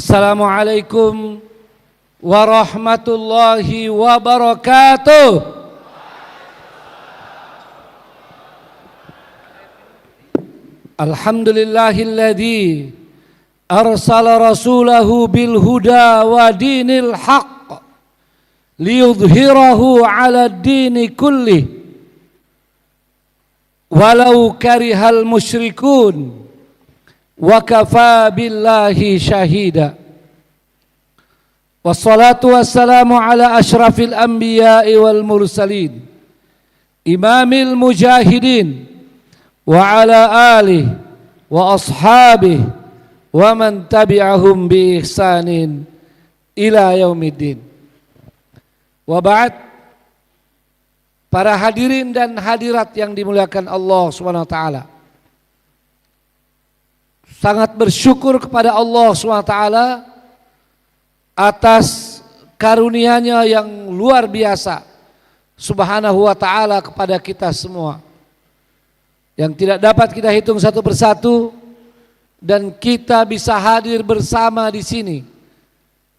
Assalamualaikum warahmatullahi wabarakatuh. Alhamdulillahilladzi arsala rasulahu bil huda wa dinil haqq liyudhhirahu 'ala ad-dini kullih walau karihal musyrikun. Wa kafa billahi syahida. Wassalatu wassalamu ala asyrafil anbiya'i wal mursalin imamil mujahidin wa ala alihi wa ashabihi wa man tabi'ahum bi ihsanin ila yaumiddin. Wa ba'd. Para hadirin dan hadirat yang dimuliakan Allah Subhanahu wa taala, sangat bersyukur kepada Allah SWT atas karunia-Nya yang luar biasa Subhanahu wa ta'ala kepada kita semua, yang tidak dapat kita hitung satu persatu, dan kita bisa hadir bersama di sini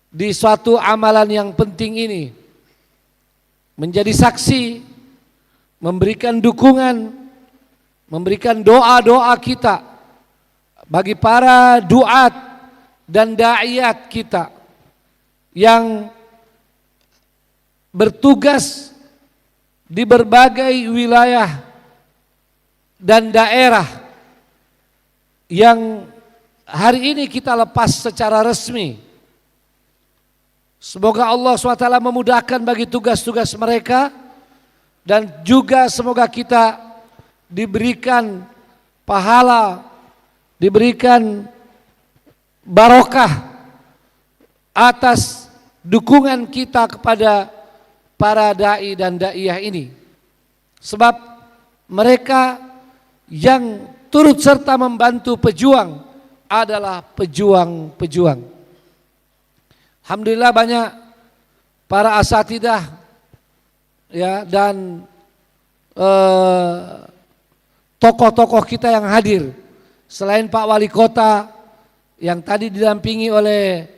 di suatu amalan yang penting ini, menjadi saksi, memberikan dukungan, memberikan doa-doa kita bagi para duat dan da'iyat kita yang bertugas di berbagai wilayah dan daerah yang hari ini kita lepas secara resmi. Semoga Allah SWT memudahkan bagi tugas-tugas mereka, dan juga semoga kita diberikan pahala, diberikan barokah atas dukungan kita kepada para da'i dan da'iyah ini, sebab mereka yang turut serta membantu pejuang adalah pejuang-pejuang. Alhamdulillah banyak para asatidah ya dan tokoh-tokoh kita yang hadir. Selain Pak Wali Kota yang tadi didampingi oleh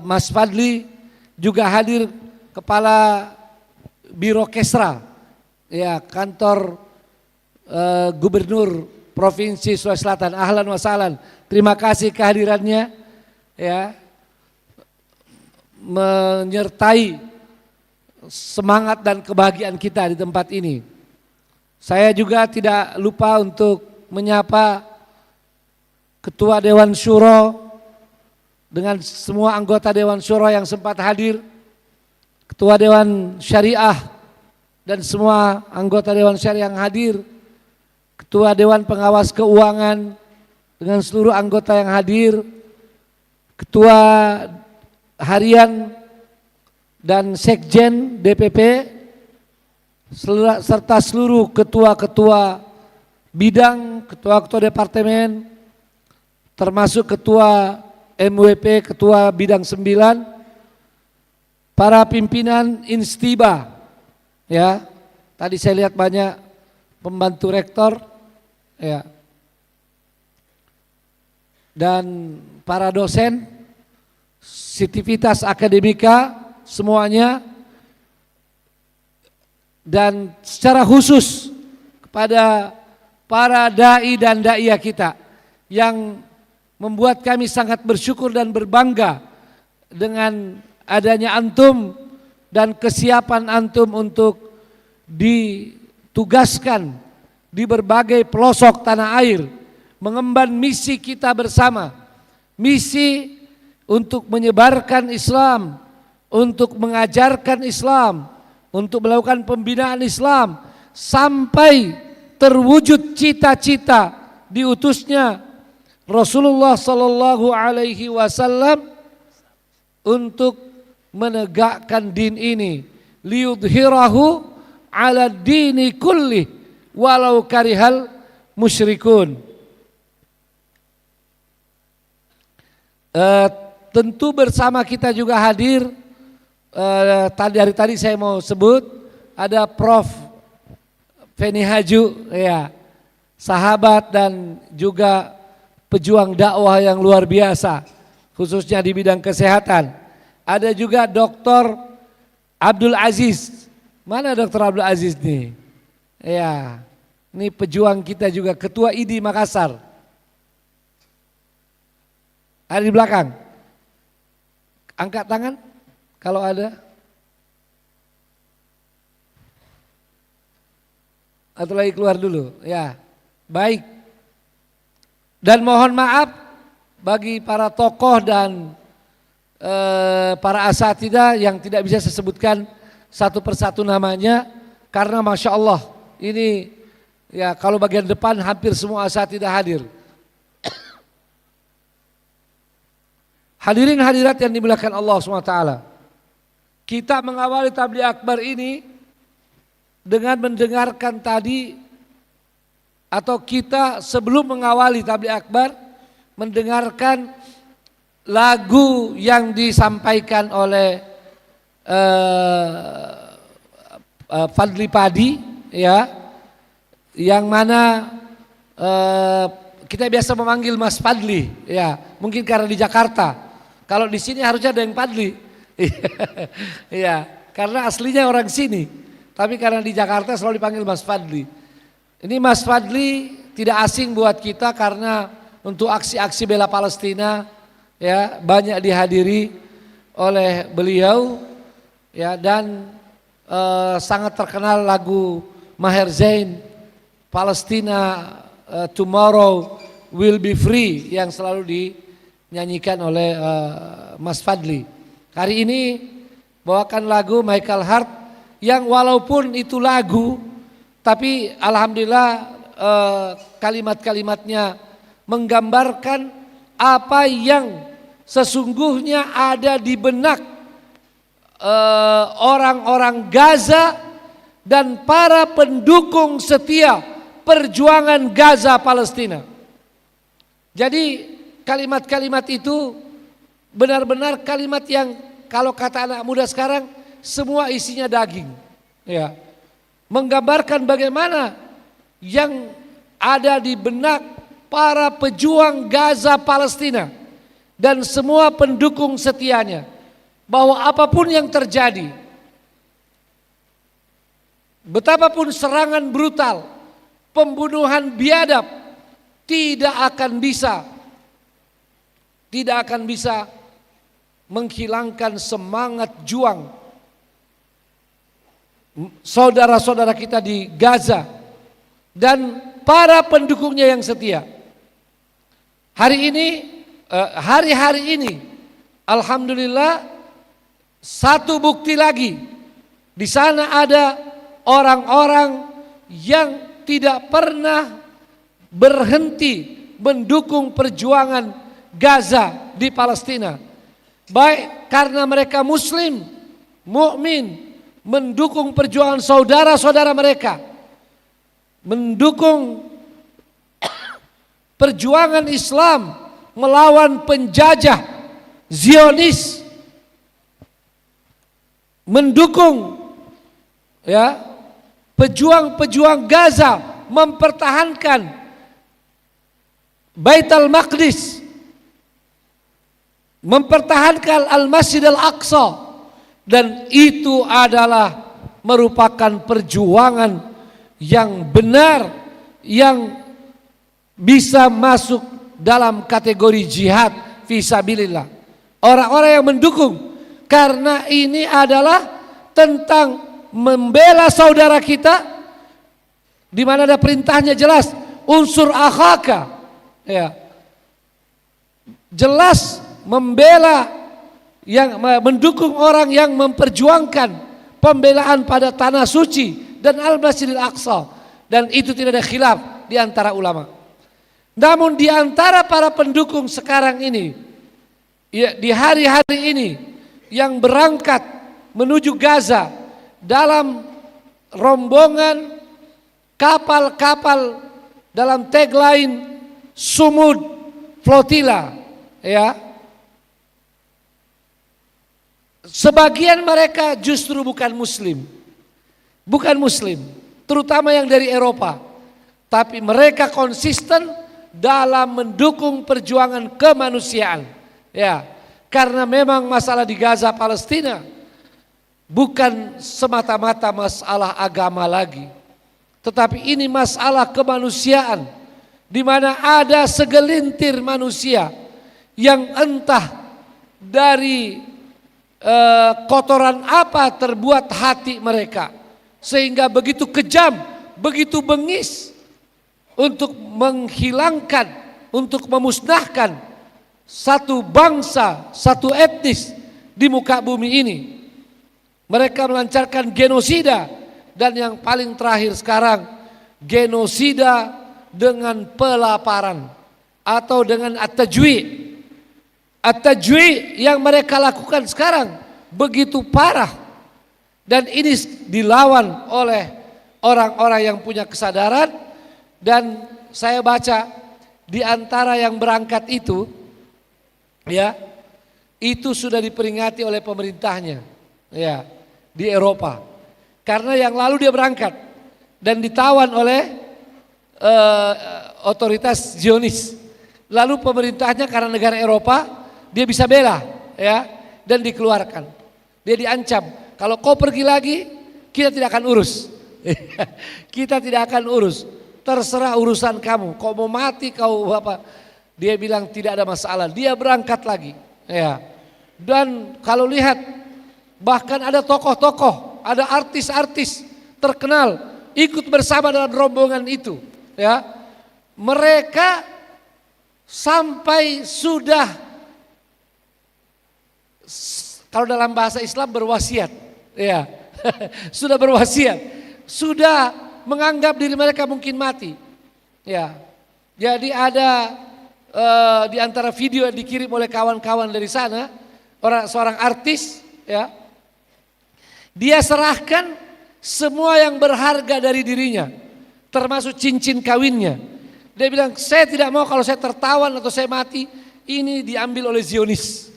Mas Fadli, juga hadir Kepala Biro Kesra, ya, kantor Gubernur Provinsi Sulawesi Selatan. Ahlan wa sahlan. Terima kasih kehadirannya, ya, menyertai semangat dan kebahagiaan kita di tempat ini. Saya juga tidak lupa untuk menyapa Ketua Dewan Syuro dengan semua anggota Dewan Syuro yang sempat hadir, Ketua Dewan Syariah dan semua anggota Dewan Syariah yang hadir, Ketua Dewan Pengawas Keuangan dengan seluruh anggota yang hadir, Ketua Harian dan Sekjen DPP, serta seluruh ketua-ketua bidang, ketua-ketua departemen, termasuk ketua MWP, ketua bidang 9, para pimpinan Instiba, ya, tadi saya lihat banyak pembantu rektor, ya, dan para dosen, Sivitas Akademika semuanya, dan secara khusus kepada para da'i dan da'iyah kita yang membuat kami sangat bersyukur dan berbangga dengan adanya antum dan kesiapan antum untuk ditugaskan di berbagai pelosok tanah air, mengemban misi kita bersama, misi untuk menyebarkan Islam, untuk mengajarkan Islam, untuk melakukan pembinaan Islam sampai terwujud cita-cita diutusnya Rasulullah Sallallahu Alaihi Wasallam untuk menegakkan din ini, liyudhhirahu 'ala dini kulli walau karihal musyrikun. Tentu bersama kita juga hadir, dari tadi saya mau sebut, ada Prof. Feni Haju, ya, sahabat dan juga pejuang dakwah yang luar biasa, khususnya di bidang kesehatan. Ada juga Dr. Abdul Aziz. Mana Dr. Abdul Aziz nih? Ya, ini pejuang kita juga, Ketua IDI Makassar. Ada di belakang. Angkat tangan kalau ada. Atau lagi keluar dulu, ya. Baik. Dan mohon maaf bagi para tokoh dan para asatidzah yang tidak bisa saya sebutkan satu persatu namanya, karena Masya Allah ini ya, kalau bagian depan hampir semua asatidzah hadir. Hadirin hadirat yang dimuliakan Allah SWT, kita mengawali tabligh akbar ini dengan mendengarkan tadi, atau kita sebelum mengawali tabligh akbar mendengarkan lagu yang disampaikan oleh Fadli Padi, ya, yang mana kita biasa memanggil Mas Fadli, ya, mungkin karena di Jakarta. Kalau di sini harusnya ada yang Fadli, ya, karena aslinya orang sini. Tapi karena di Jakarta selalu dipanggil Mas Fadli. Ini Mas Fadli tidak asing buat kita karena untuk aksi-aksi bela Palestina, ya, banyak dihadiri oleh beliau, ya, dan sangat terkenal lagu Maher Zain, Palestina Tomorrow Will Be Free, yang selalu dinyanyikan oleh Mas Fadli. Hari ini bawakan lagu Michael Hart, yang walaupun itu lagu, tapi alhamdulillah kalimat-kalimatnya menggambarkan apa yang sesungguhnya ada di benak orang-orang Gaza dan para pendukung setia perjuangan Gaza Palestina. Jadi kalimat-kalimat itu benar-benar kalimat yang kalau kata anak muda sekarang semua isinya daging, ya, menggambarkan bagaimana yang ada di benak para pejuang Gaza Palestina dan semua pendukung setianya, bahwa apapun yang terjadi, betapapun serangan brutal, pembunuhan biadab, tidak akan bisa menghilangkan semangat juang saudara-saudara kita di Gaza dan para pendukungnya yang setia. Hari-hari ini alhamdulillah satu bukti lagi, di sana ada orang-orang yang tidak pernah berhenti mendukung perjuangan Gaza di Palestina, baik karena mereka muslim, mukmin, mendukung perjuangan saudara-saudara mereka, mendukung perjuangan Islam melawan penjajah Zionis, mendukung, ya, pejuang-pejuang Gaza mempertahankan Baitul Maqdis, mempertahankan Al-Masjid Al-Aqsa. Dan itu adalah merupakan perjuangan yang benar, yang bisa masuk dalam kategori jihad fisabilillah. Orang-orang yang mendukung, karena ini adalah tentang membela saudara kita, di mana ada perintahnya jelas, unsur akhaka, ya, jelas membela, yang mendukung orang yang memperjuangkan pembelaan pada tanah suci dan Al-Masjidil Aqsa, dan itu tidak ada khilaf di antara ulama. Namun di antara para pendukung sekarang ini, ya, di hari-hari ini yang berangkat menuju Gaza dalam rombongan kapal-kapal dalam tagline Sumud Flotilla, ya, sebagian mereka justru bukan muslim, terutama yang dari Eropa, tapi mereka konsisten dalam mendukung perjuangan kemanusiaan Ya, karena memang masalah di Gaza Palestina bukan semata-mata masalah agama lagi, tetapi ini masalah kemanusiaan, di mana ada segelintir manusia yang entah dari kotoran apa terbuat hati mereka, sehingga begitu kejam, begitu bengis untuk menghilangkan, untuk memusnahkan satu bangsa, satu etnis di muka bumi ini. Mereka melancarkan genosida, dan yang paling terakhir sekarang genosida dengan pelaparan atau dengan at-tajwi'. At-tajwi' yang mereka lakukan sekarang begitu parah, dan ini dilawan oleh orang-orang yang punya kesadaran. Dan saya baca di antara yang berangkat itu, ya, itu sudah diperingati oleh pemerintahnya, ya, di Eropa. Karena yang lalu dia berangkat dan ditawan oleh otoritas Zionis. Lalu pemerintahnya karena negara Eropa, dia bisa bela, ya, dan dikeluarkan. Dia diancam, kalau kau pergi lagi, kita tidak akan urus. Kita tidak akan urus. Terserah urusan kamu. Kau mau mati, kau apa? Dia bilang tidak ada masalah. Dia berangkat lagi, ya. Dan kalau lihat, bahkan ada tokoh-tokoh, ada artis-artis terkenal ikut bersama dalam rombongan itu, ya. Mereka sampai sudah, kalau dalam bahasa Islam, berwasiat, ya. Sudah berwasiat, sudah menganggap diri mereka mungkin mati, ya. Jadi ada di antara video yang dikirim oleh kawan-kawan dari sana, seorang artis, ya, dia serahkan semua yang berharga dari dirinya, termasuk cincin kawinnya. Dia bilang, saya tidak mau kalau saya tertawan atau saya mati, ini diambil oleh Zionis.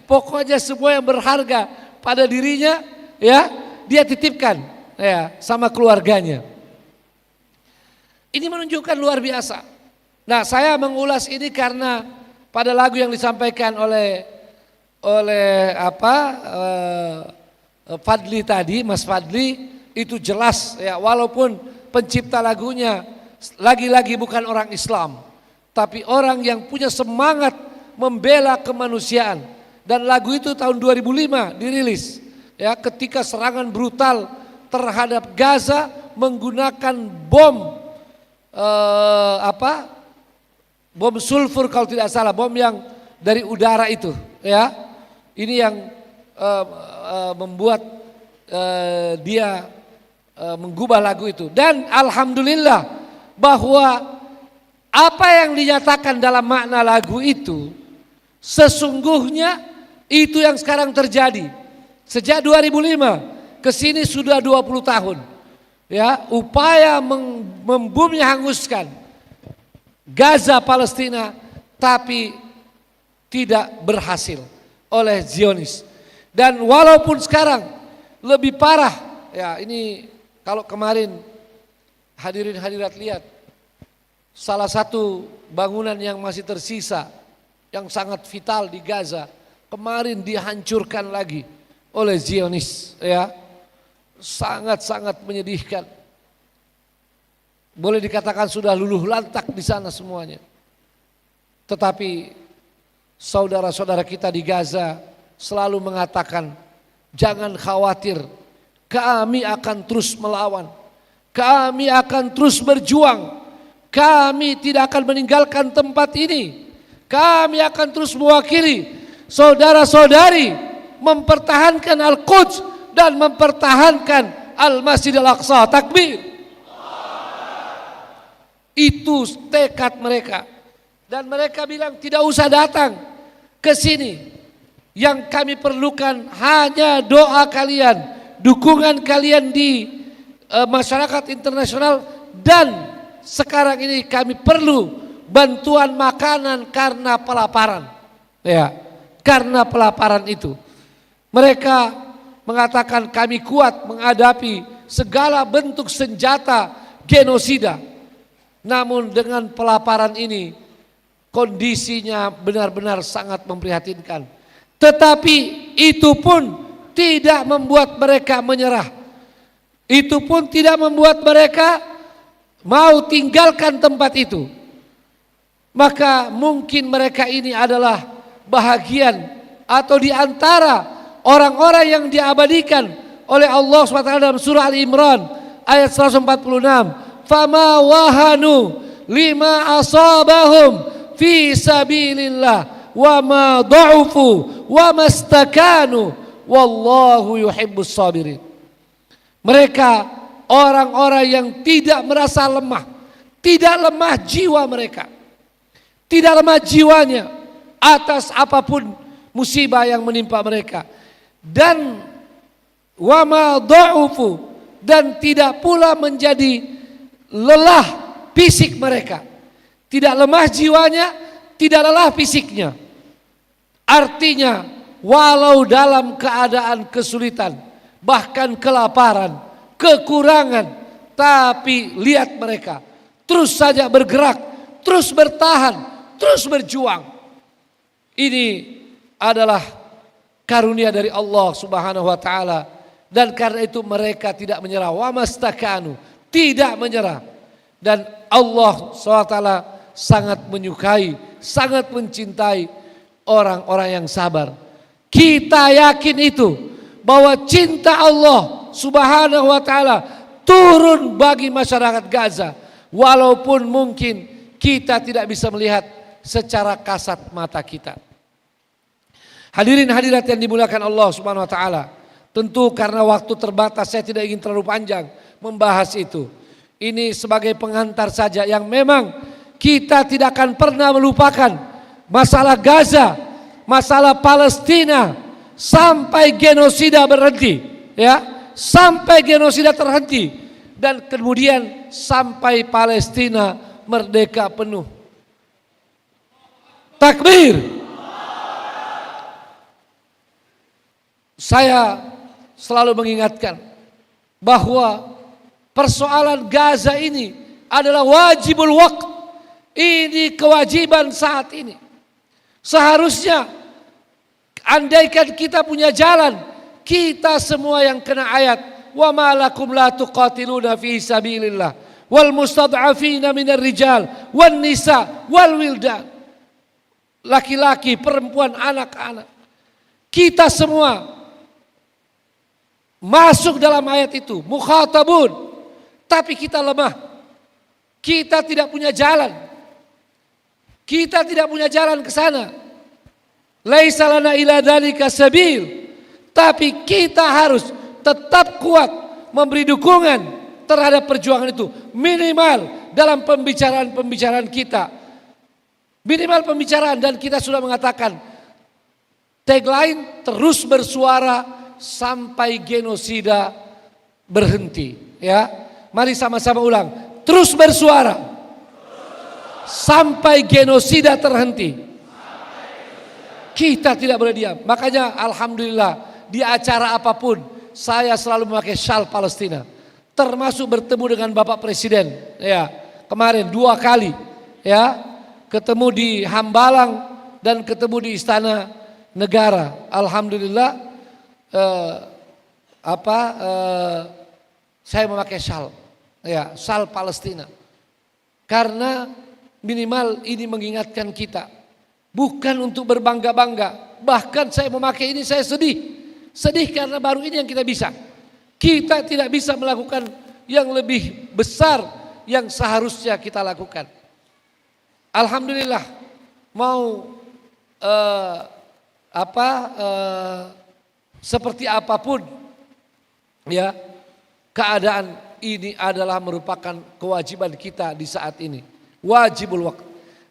Pokoknya semua yang berharga pada dirinya, ya, dia titipkan, ya, sama keluarganya. Ini menunjukkan luar biasa. Nah, saya mengulas ini karena pada lagu yang disampaikan oleh Fadli tadi, Mas Fadli, itu jelas, ya, walaupun pencipta lagunya lagi-lagi bukan orang Islam, tapi orang yang punya semangat membela kemanusiaan. Dan lagu itu tahun 2005 dirilis, ya, ketika serangan brutal terhadap Gaza menggunakan bom bom sulfur kalau tidak salah, bom yang dari udara itu, ya. Ini yang membuat dia menggubah lagu itu. Dan alhamdulillah bahwa apa yang dinyatakan dalam makna lagu itu sesungguhnya itu yang sekarang terjadi. Sejak 2005 ke sini sudah 20 tahun. Ya, upaya membumi hanguskan Gaza Palestina, tapi tidak berhasil oleh Zionis. Dan walaupun sekarang lebih parah, ya, ini kalau kemarin hadirin hadirat lihat, salah satu bangunan yang masih tersisa yang sangat vital di Gaza kemarin dihancurkan lagi oleh Zionis, ya. Sangat-sangat menyedihkan. Boleh dikatakan sudah luluh lantak di sana semuanya. Tetapi saudara-saudara kita di Gaza selalu mengatakan, jangan khawatir, kami akan terus melawan, kami akan terus berjuang, kami tidak akan meninggalkan tempat ini, kami akan terus mewakili saudara-saudari mempertahankan Al-Quds dan mempertahankan Al-Masjid Al-Aqsa. Takbir. Itu tekad mereka. Dan mereka bilang tidak usah datang ke sini. Yang kami perlukan hanya doa kalian, dukungan kalian di masyarakat internasional, dan sekarang ini kami perlu bantuan makanan karena pelaparan. Ya, karena pelaparan itu. Mereka mengatakan kami kuat menghadapi segala bentuk senjata genosida. Namun dengan pelaparan ini kondisinya benar-benar sangat memprihatinkan. Tetapi itu pun tidak membuat mereka menyerah. Itu pun tidak membuat mereka mau tinggalkan tempat itu. Maka mungkin mereka ini adalah bahagian atau di antara orang-orang yang diabadikan oleh Allah SWT dalam surah Al-Imran ayat 146. Fama wahanu lima asabahum fi sabilillah wa ma dha'ufu wa mastakanu wallahu yuhibbus sabirin. Mereka orang-orang yang tidak merasa lemah, tidak lemah jiwa mereka, tidak lemah jiwanya atas apapun musibah yang menimpa mereka, dan wa ma dha'ufu, dan tidak pula menjadi lelah fisik mereka. Tidak lemah jiwanya, tidak lelah fisiknya. Artinya walau dalam keadaan kesulitan, bahkan kelaparan, kekurangan, tapi lihat mereka terus saja bergerak, terus bertahan, terus berjuang. Ini adalah karunia dari Allah Subhanahu wa taala, dan karena itu mereka tidak menyerah. Wa mastakanu, tidak menyerah. Dan Allah SWT sangat menyukai, sangat mencintai orang-orang yang sabar. Kita yakin itu, bahwa cinta Allah Subhanahu wa taala turun bagi masyarakat Gaza, walaupun mungkin kita tidak bisa melihat secara kasat mata kita. Hadirin hadirat yang dimuliakan Allah Subhanahu wa taala, tentu karena waktu terbatas saya tidak ingin terlalu panjang membahas itu. Ini sebagai pengantar saja yang memang kita tidak akan pernah melupakan masalah Gaza, masalah Palestina sampai genosida berhenti, ya, sampai genosida terhenti, dan kemudian sampai Palestina merdeka penuh. Takbir. Saya selalu mengingatkan bahwa persoalan Gaza ini adalah wajibul waqt. Ini kewajiban saat ini. Seharusnya andaikan kita punya jalan, kita semua yang kena ayat wa ma lakum la tuqatiluna fi sabilillah wal mustad'afina minar rijal wan nisa wal wildan, laki-laki, perempuan, anak-anak. Kita semua masuk dalam ayat itu, mukhatabun, tapi kita lemah. Kita tidak punya jalan. Kita tidak punya jalan ke sana. Laisa lana ila dzalika sabil. Tapi kita harus tetap kuat memberi dukungan terhadap perjuangan itu, minimal dalam pembicaraan-pembicaraan kita. Minimal pembicaraan, dan kita sudah mengatakan tagline terus bersuara sampai genosida berhenti, ya. Mari sama-sama ulang. Terus bersuara sampai genosida terhenti. Kita tidak boleh diam. Makanya alhamdulillah di acara apapun saya selalu memakai syal Palestina. Termasuk bertemu dengan Bapak Presiden, ya. Kemarin 2 kali, ya. Ketemu di Hambalang dan ketemu di Istana Negara. Alhamdulillah saya memakai syal, ya, syal Palestina. Karena minimal ini mengingatkan kita, bukan untuk berbangga-bangga. Bahkan saya memakai ini saya sedih karena baru ini yang kita bisa. Kita tidak bisa melakukan yang lebih besar yang seharusnya kita lakukan. Alhamdulillah, mau seperti apapun, ya, keadaan ini adalah merupakan kewajiban kita di saat ini. Wajibul waqt.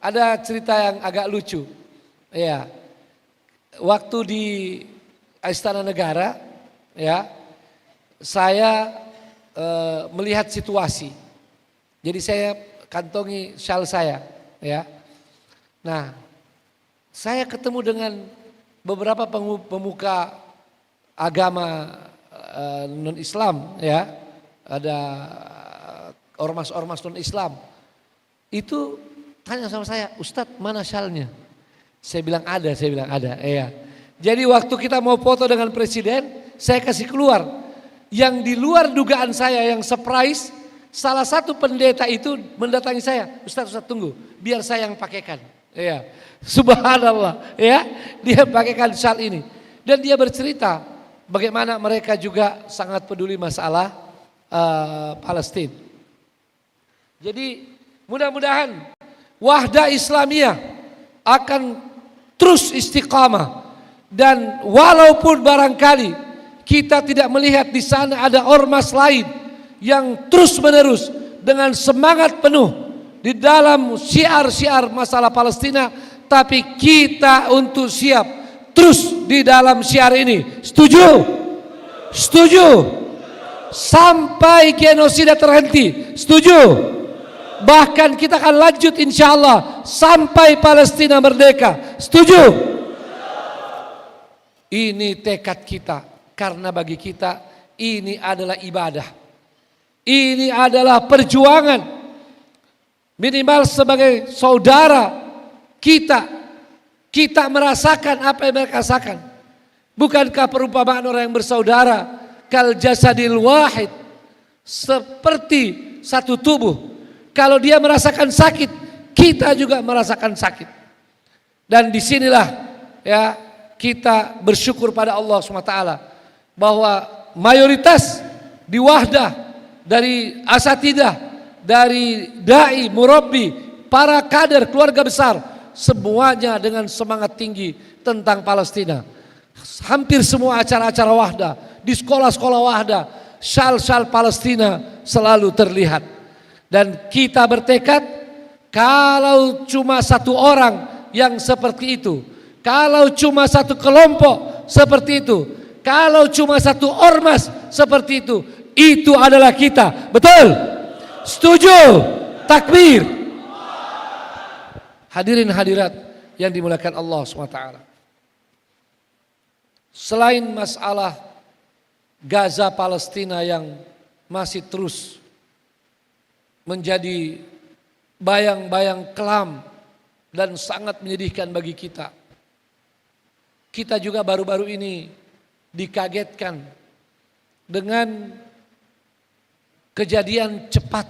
Ada cerita yang agak lucu, ya. Waktu di Istana Negara, ya, saya melihat situasi. Jadi saya kantongi syal saya, ya. Nah, saya ketemu dengan beberapa pemuka agama non-Islam, ya. Ada ormas-ormas non-Islam. Itu tanya sama saya, Ustadz mana syalnya? Saya bilang ada. Iya. Jadi waktu kita mau foto dengan presiden, saya kasih keluar. Yang di luar dugaan saya yang surprise, salah satu pendeta itu mendatangi saya, Ustadz tunggu, biar saya yang pakaikan. Iya. Subhanallah, ya. Dia pakaikan syal ini. Dan dia bercerita bagaimana mereka juga sangat peduli masalah Palestina. Jadi mudah-mudahan Wahdah Islamiyah akan terus istiqamah, dan walaupun barangkali kita tidak melihat di sana ada ormas lain yang terus-menerus dengan semangat penuh di dalam syiar-syiar masalah Palestina, tapi kita untuk siap terus di dalam syiar ini. Setuju? Setuju? Sampai genosida terhenti. Setuju? Bahkan kita akan lanjut insya Allah sampai Palestina merdeka. Setuju? Ini tekad kita, karena bagi kita ini adalah ibadah. Ini adalah perjuangan. Minimal sebagai saudara kita merasakan apa yang mereka rasakan. Bukankah perumpamaan orang yang bersaudara kal jasadil wahid, seperti satu tubuh. Kalau dia merasakan sakit, kita juga merasakan sakit. Dan disinilah ya kita bersyukur pada Allah SWT bahwa mayoritas di Wahdah, dari asatidah, dari dai, murabbi, para kader keluarga besar, semuanya dengan semangat tinggi tentang Palestina. Hampir semua acara-acara Wahdah, di sekolah-sekolah Wahdah, syal-syal Palestina selalu terlihat. Dan kita bertekad, kalau cuma satu orang yang seperti itu, kalau cuma satu kelompok seperti itu, kalau cuma satu ormas seperti itu adalah kita. Betul? Setuju? Takbir. Hadirin hadirat yang dimuliakan Allah SWT. Selain masalah Gaza Palestina yang masih terus menjadi bayang-bayang kelam dan sangat menyedihkan bagi kita. Kita juga baru-baru ini dikagetkan dengan kejadian cepat,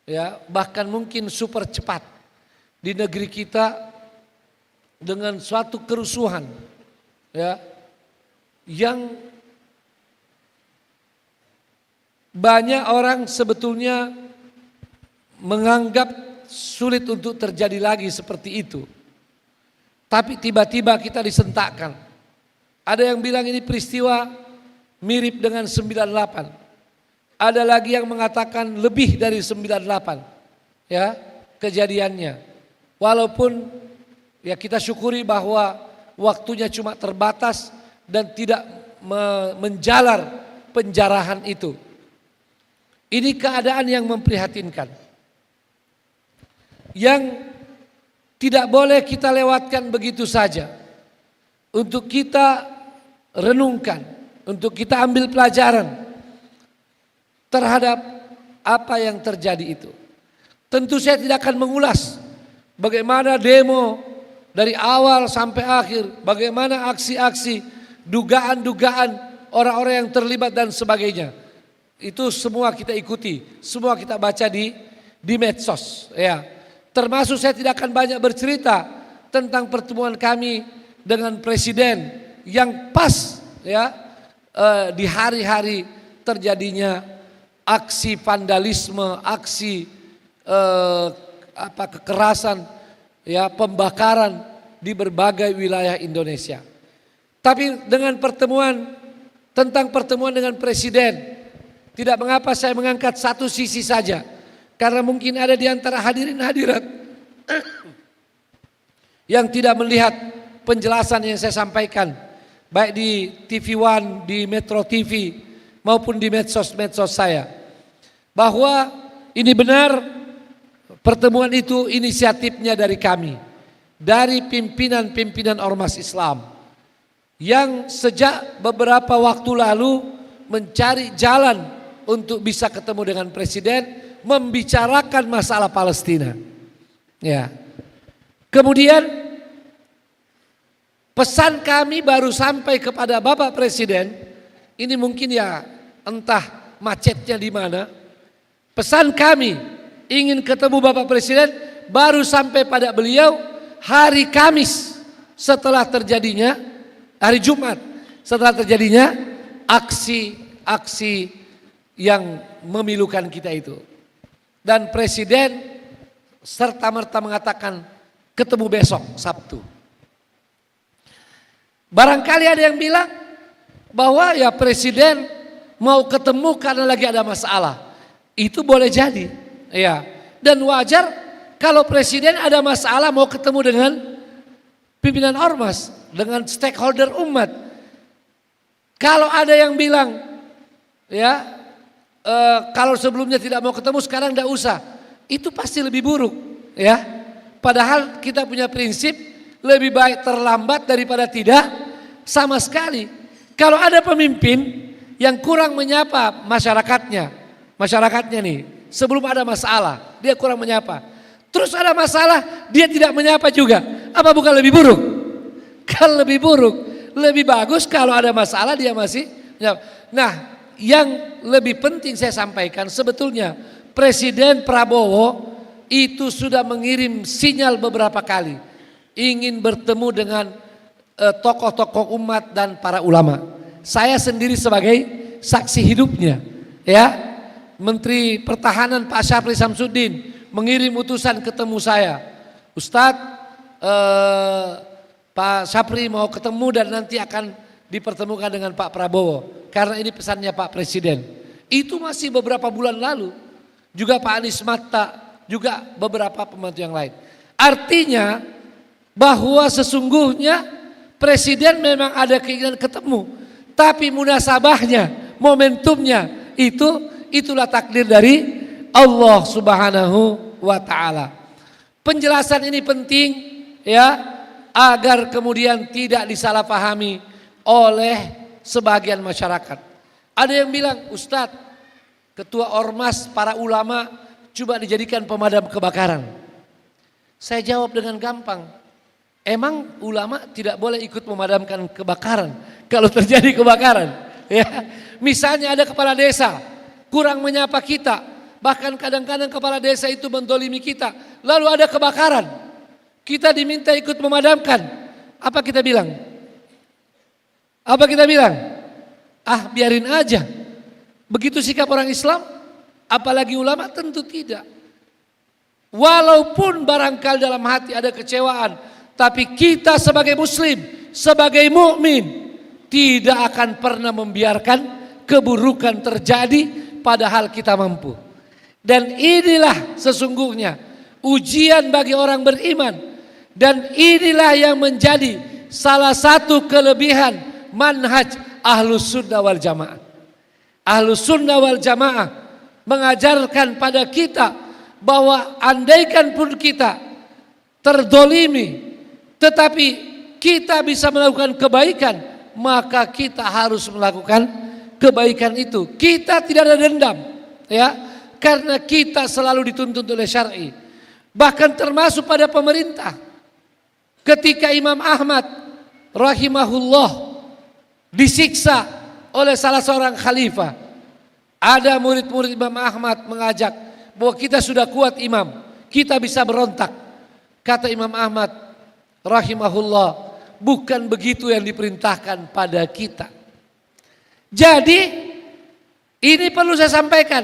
ya, bahkan mungkin super cepat di negeri kita, dengan suatu kerusuhan, ya, yang banyak orang sebetulnya menganggap sulit untuk terjadi lagi seperti itu. Tapi tiba-tiba kita disentakkan. Ada yang bilang ini peristiwa mirip dengan 98. Ada lagi yang mengatakan lebih dari 98. Ya, kejadiannya. Walaupun ya kita syukuri bahwa waktunya cuma terbatas dan tidak menjalar penjarahan itu. Ini keadaan yang memprihatinkan, yang tidak boleh kita lewatkan begitu saja. Untuk kita renungkan, untuk kita ambil pelajaran terhadap apa yang terjadi itu. Tentu saya tidak akan mengulas bagaimana demo dari awal sampai akhir, bagaimana aksi-aksi, dugaan-dugaan orang-orang yang terlibat dan sebagainya. Itu semua kita ikuti, semua kita baca di medsos, ya. Termasuk saya tidak akan banyak bercerita tentang pertemuan kami dengan presiden yang pas, ya, di hari-hari terjadinya aksi vandalisme, aksi kekerasan, ya, pembakaran di berbagai wilayah Indonesia. Tapi dengan pertemuan dengan presiden, tidak mengapa saya mengangkat satu sisi saja. Karena mungkin ada di antara hadirin hadirat yang tidak melihat penjelasan yang saya sampaikan, baik di TV One, di Metro TV, maupun di medsos-medsos saya. Bahwa ini benar, pertemuan itu inisiatifnya dari kami, dari pimpinan-pimpinan ormas Islam, yang sejak beberapa waktu lalu mencari jalan untuk bisa ketemu dengan presiden, membicarakan masalah Palestina. Ya. Kemudian pesan kami baru sampai kepada Bapak Presiden. Ini mungkin ya entah macetnya di mana. Pesan kami ingin ketemu Bapak Presiden baru sampai pada beliau hari Kamis setelah terjadinya, hari Jumat setelah terjadinya aksi yang memilukan kita itu. Dan Presiden serta-merta mengatakan ketemu besok Sabtu. Barangkali ada yang bilang bahwa ya Presiden mau ketemu karena lagi ada masalah. Itu boleh jadi. Ya. Dan wajar kalau Presiden ada masalah mau ketemu dengan pimpinan ormas, dengan stakeholder umat. Kalau ada yang bilang ya kalau sebelumnya tidak mau ketemu sekarang tidak usah. Itu pasti lebih buruk, ya. Padahal kita punya prinsip lebih baik terlambat daripada tidak sama sekali. Kalau ada pemimpin yang kurang menyapa masyarakatnya nih, sebelum ada masalah dia kurang menyapa. Terus ada masalah dia tidak menyapa juga. Apa bukan lebih buruk? Kan lebih buruk. Lebih bagus kalau ada masalah dia masih menyapa. Nah, yang lebih penting saya sampaikan sebetulnya Presiden Prabowo itu sudah mengirim sinyal beberapa kali ingin bertemu dengan tokoh-tokoh umat dan para ulama. Saya sendiri sebagai saksi hidupnya, ya. Menteri Pertahanan Pak Syafri Samsudin mengirim utusan ketemu saya. Ustadz, Pak Syafri mau ketemu dan nanti akan dipertemukan dengan Pak Prabowo karena ini pesannya Pak Presiden. Itu masih beberapa bulan lalu. Juga Pak Anies Mata, juga beberapa pembantu yang lain. Artinya bahwa sesungguhnya Presiden memang ada keinginan ketemu, tapi munasabahnya, momentumnya itulah takdir dari Allah Subhanahu wa taala. Penjelasan ini penting ya agar kemudian tidak disalahpahami oleh sebagian masyarakat. Ada yang bilang, Ustadz, ketua ormas para ulama coba dijadikan pemadam kebakaran. Saya jawab dengan gampang. Emang ulama tidak boleh ikut memadamkan kebakaran kalau terjadi kebakaran? Ya, misalnya ada kepala desa kurang menyapa kita, bahkan kadang-kadang kepala desa itu mendolimi kita. Lalu ada kebakaran, kita diminta ikut memadamkan. Apa kita bilang? Ah, biarin aja. Begitu sikap orang Islam, apalagi ulama? Tentu tidak. Walaupun barangkali dalam hati ada kecewaan, tapi kita sebagai muslim, sebagai mukmin tidak akan pernah membiarkan keburukan terjadi padahal kita mampu. Dan inilah sesungguhnya ujian bagi orang beriman. Dan inilah yang menjadi salah satu kelebihan manhaj Ahlus Sunnah wal Jamaah. Ahlus Sunnah wal Jamaah mengajarkan pada kita bahwa andaikan pun kita terdolimi tetapi kita bisa melakukan kebaikan, maka kita harus melakukan kebaikan itu. Kita tidak ada dendam, ya, karena kita selalu dituntut oleh syar'i. Bahkan termasuk pada pemerintah. Ketika Imam Ahmad rahimahullah disiksa oleh salah seorang khalifah, ada murid-murid Imam Ahmad mengajak bahwa kita sudah kuat imam, kita bisa berontak. Kata Imam Ahmad rahimahullah, bukan begitu yang diperintahkan pada kita. Jadi ini perlu saya sampaikan,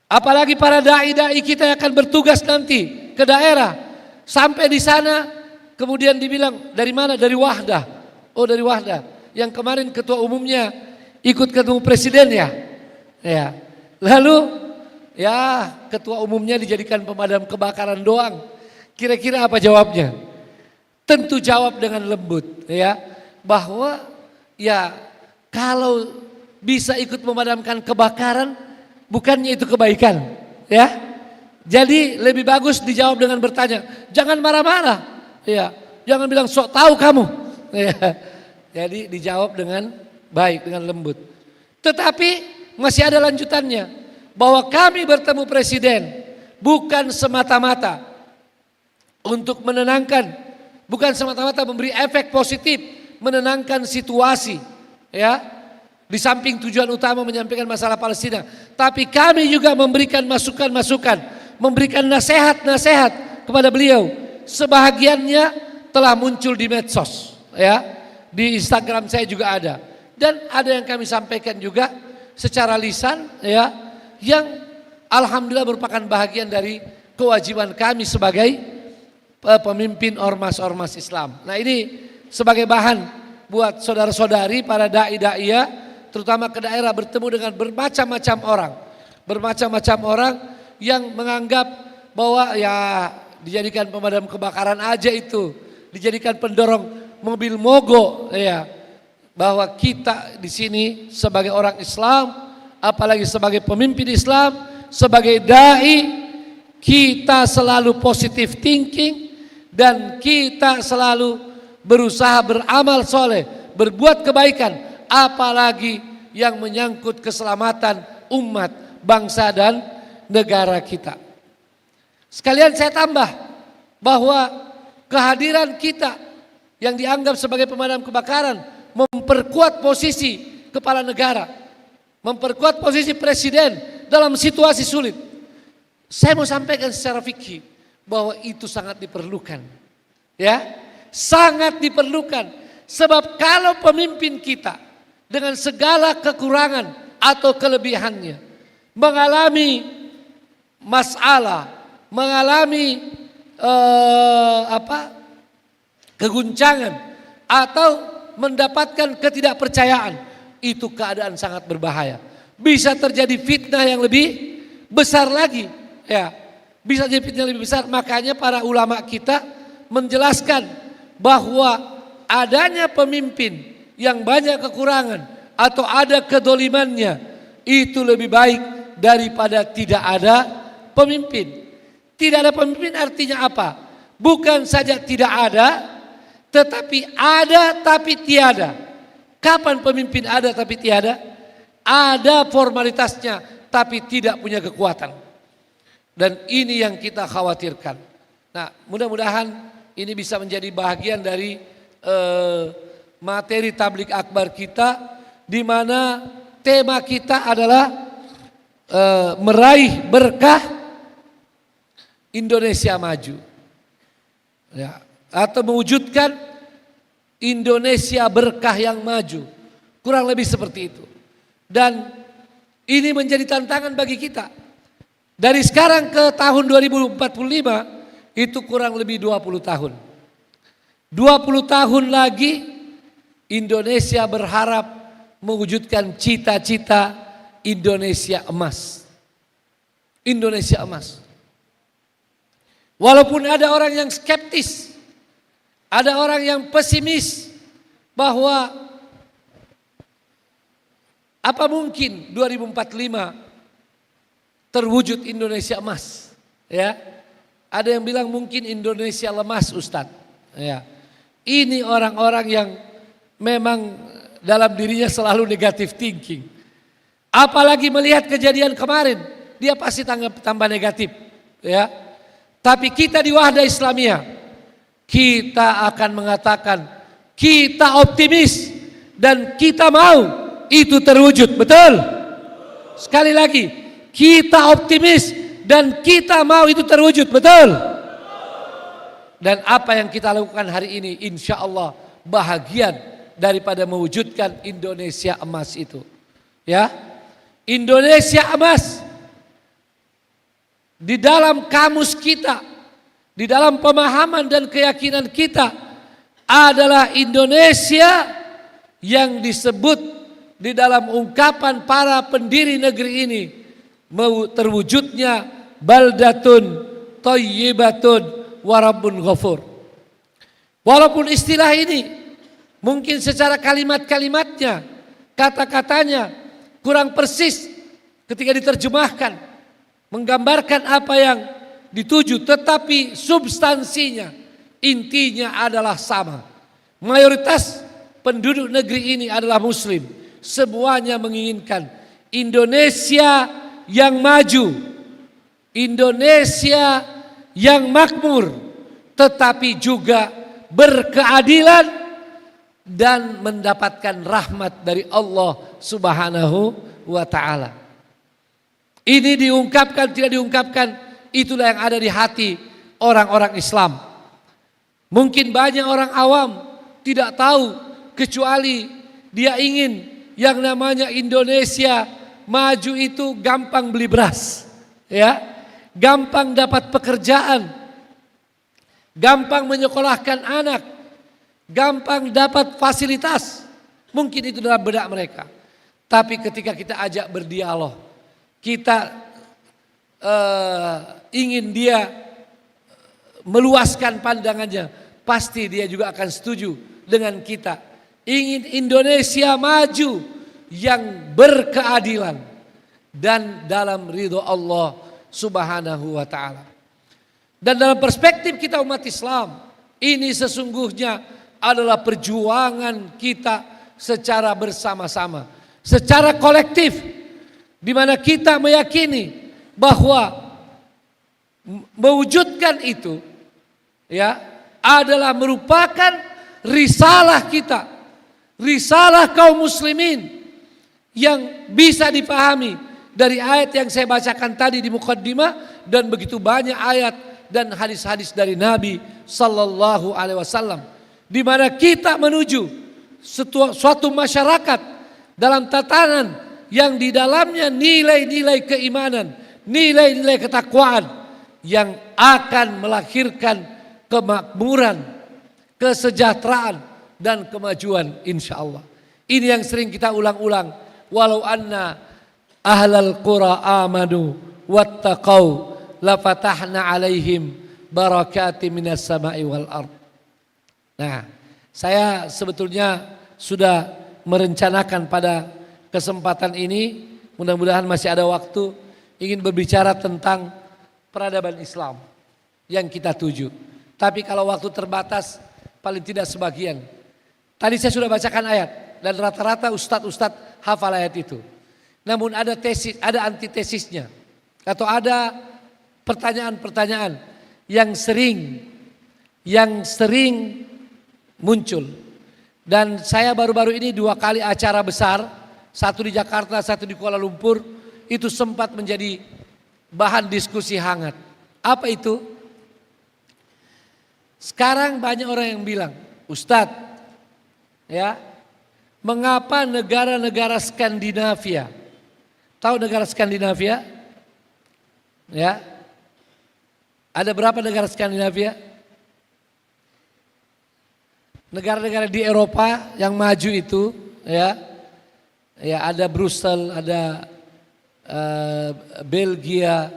apalagi para dai-dai kita yang akan bertugas nanti ke daerah, sampai di sana kemudian dibilang dari mana? Dari Wahdah. Oh, dari Wahdah. Yang kemarin ketua umumnya ikut ketemu presiden ya. Ya. Lalu ya ketua umumnya dijadikan pemadam kebakaran doang. Kira-kira apa jawabnya? Tentu jawab dengan lembut ya, bahwa ya kalau bisa ikut memadamkan kebakaran bukannya itu kebaikan ya. Jadi lebih bagus dijawab dengan bertanya, jangan marah-marah ya. Jangan bilang sok tahu kamu ya. Jadi dijawab dengan baik, dengan lembut. Tetapi masih ada lanjutannya, bahwa kami bertemu presiden bukan semata-mata untuk menenangkan, bukan semata-mata memberi efek positif, menenangkan situasi, ya. Di samping tujuan utama menyampaikan masalah Palestina, tapi kami juga memberikan masukan-masukan, memberikan nasihat-nasihat kepada beliau. Sebahagiannya telah muncul di medsos, ya. Di Instagram saya juga ada, dan ada yang kami sampaikan juga secara lisan, ya, yang alhamdulillah merupakan bahagian dari kewajiban kami sebagai pemimpin ormas-ormas Islam. Nah, ini sebagai bahan buat saudara-saudari para dai-daiyah, terutama ke daerah, bertemu dengan bermacam-macam orang yang menganggap bahwa ya dijadikan pemadam kebakaran aja itu, dijadikan pendorong mobil mogok, ya. Bahwa kita di sini sebagai orang Islam, apalagi sebagai pemimpin Islam, sebagai dai, kita selalu positive thinking dan kita selalu berusaha beramal soleh, berbuat kebaikan, apalagi yang menyangkut keselamatan umat, bangsa dan negara kita. Sekalian saya tambah bahwa kehadiran kita yang dianggap sebagai pemadam kebakaran memperkuat posisi kepala negara, memperkuat posisi presiden dalam situasi sulit. Saya mau sampaikan secara fikih bahwa itu sangat diperlukan, ya, sangat diperlukan. Sebab kalau pemimpin kita dengan segala kekurangan atau kelebihannya mengalami masalah, mengalami keguncangan atau mendapatkan ketidakpercayaan, itu keadaan sangat berbahaya. Bisa terjadi fitnah yang lebih besar lagi, ya. Bisa jadi fitnah lebih besar. Makanya para ulama kita menjelaskan bahwa adanya pemimpin yang banyak kekurangan atau ada kedolimannya itu lebih baik daripada tidak ada pemimpin. Tidak ada pemimpin artinya apa? Bukan saja tidak ada, tetapi ada tapi tiada. Kapan pemimpin ada tapi tiada? Ada formalitasnya tapi tidak punya kekuatan. Dan ini yang kita khawatirkan. Nah, mudah-mudahan ini bisa menjadi bagian dari materi tablik akbar kita, di mana tema kita adalah meraih berkah Indonesia maju, ya, atau mewujudkan Indonesia berkah yang maju, kurang lebih seperti itu. Dan ini menjadi tantangan bagi kita. Dari sekarang ke tahun 2045 itu kurang lebih 20 tahun. 20 tahun lagi Indonesia berharap mewujudkan cita-cita Indonesia emas. Indonesia emas. Walaupun ada orang yang skeptis, ada orang yang pesimis bahwa apa mungkin 2045 terwujud Indonesia emas, ya. Ada yang bilang mungkin Indonesia lemas, Ustadz, ya. Ini orang-orang yang memang dalam dirinya selalu negatif thinking. Apalagi melihat kejadian kemarin, dia pasti tambah negatif, ya. Tapi kita di Wahdah Islamiyah, kita akan mengatakan kita optimis dan kita mau itu terwujud, betul? Sekali lagi, kita optimis dan kita mau itu terwujud, betul? Dan apa yang kita lakukan hari ini insya Allah bahagian daripada mewujudkan Indonesia emas itu, ya. Indonesia emas di dalam kamus kita, di dalam pemahaman dan keyakinan kita adalah Indonesia yang disebut di dalam ungkapan para pendiri negeri ini terwujudnya baldatun thayyibatun wa rabbun ghafur. Walaupun istilah ini mungkin secara kalimat-kalimatnya, kata-katanya kurang persis ketika diterjemahkan, menggambarkan apa yang dituju, tetapi substansinya, intinya adalah sama. Mayoritas penduduk negeri ini adalah muslim. Semuanya menginginkan Indonesia yang maju, Indonesia yang makmur, tetapi juga berkeadilan dan mendapatkan rahmat dari Allah Subhanahu wa ta'ala. Ini diungkapkan tidak diungkapkan, itulah yang ada di hati orang-orang Islam. Mungkin banyak orang awam tidak tahu, kecuali dia ingin yang namanya Indonesia maju itu gampang beli beras, ya, gampang dapat pekerjaan, gampang menyekolahkan anak, gampang dapat fasilitas. Mungkin itu dalam benak mereka. Tapi ketika kita ajak berdialog, kita ingin dia meluaskan pandangannya, pasti dia juga akan setuju dengan kita. Ingin Indonesia maju yang berkeadilan dan dalam ridho Allah Subhanahu wa ta'ala. Dan dalam perspektif kita umat Islam, ini sesungguhnya adalah perjuangan kita secara bersama-sama, secara kolektif, di mana kita meyakini bahwa mewujudkan itu, ya, adalah merupakan risalah kita, risalah kaum muslimin yang bisa dipahami dari ayat yang saya bacakan tadi di muqaddimah, dan begitu banyak ayat dan hadis-hadis dari Nabi sallallahu alaihi wasallam, di mana kita menuju suatu masyarakat dalam tatanan yang di dalamnya nilai-nilai keimanan, nilai-nilai ketakwaan yang akan melahirkan kemakmuran, kesejahteraan dan kemajuan insyaallah. Ini yang sering kita ulang-ulang. Walau anna ahlal qura amanu wattaqau lafatahna alaihim barakati minas sama'i wal ard. Nah, saya sebetulnya sudah merencanakan pada kesempatan ini, mudah-mudahan masih ada waktu, ingin berbicara tentang peradaban Islam yang kita tuju. Tapi kalau waktu terbatas, paling tidak sebagian. Tadi saya sudah bacakan ayat dan rata-rata ustadz-ustadz hafal ayat itu. Namun ada tesis, ada antitesisnya, atau ada pertanyaan-pertanyaan yang sering muncul. Dan saya baru-baru ini 2 kali acara besar, satu di Jakarta, satu di Kuala Lumpur, itu sempat menjadi bahan diskusi hangat. Apa itu? Sekarang banyak orang yang bilang, Ustadz, ya, mengapa negara-negara Skandinavia, tahu negara Skandinavia? Ya, ada berapa negara Skandinavia? Negara-negara di Eropa yang maju itu, ya, ya ada Brussel, ada Belgia,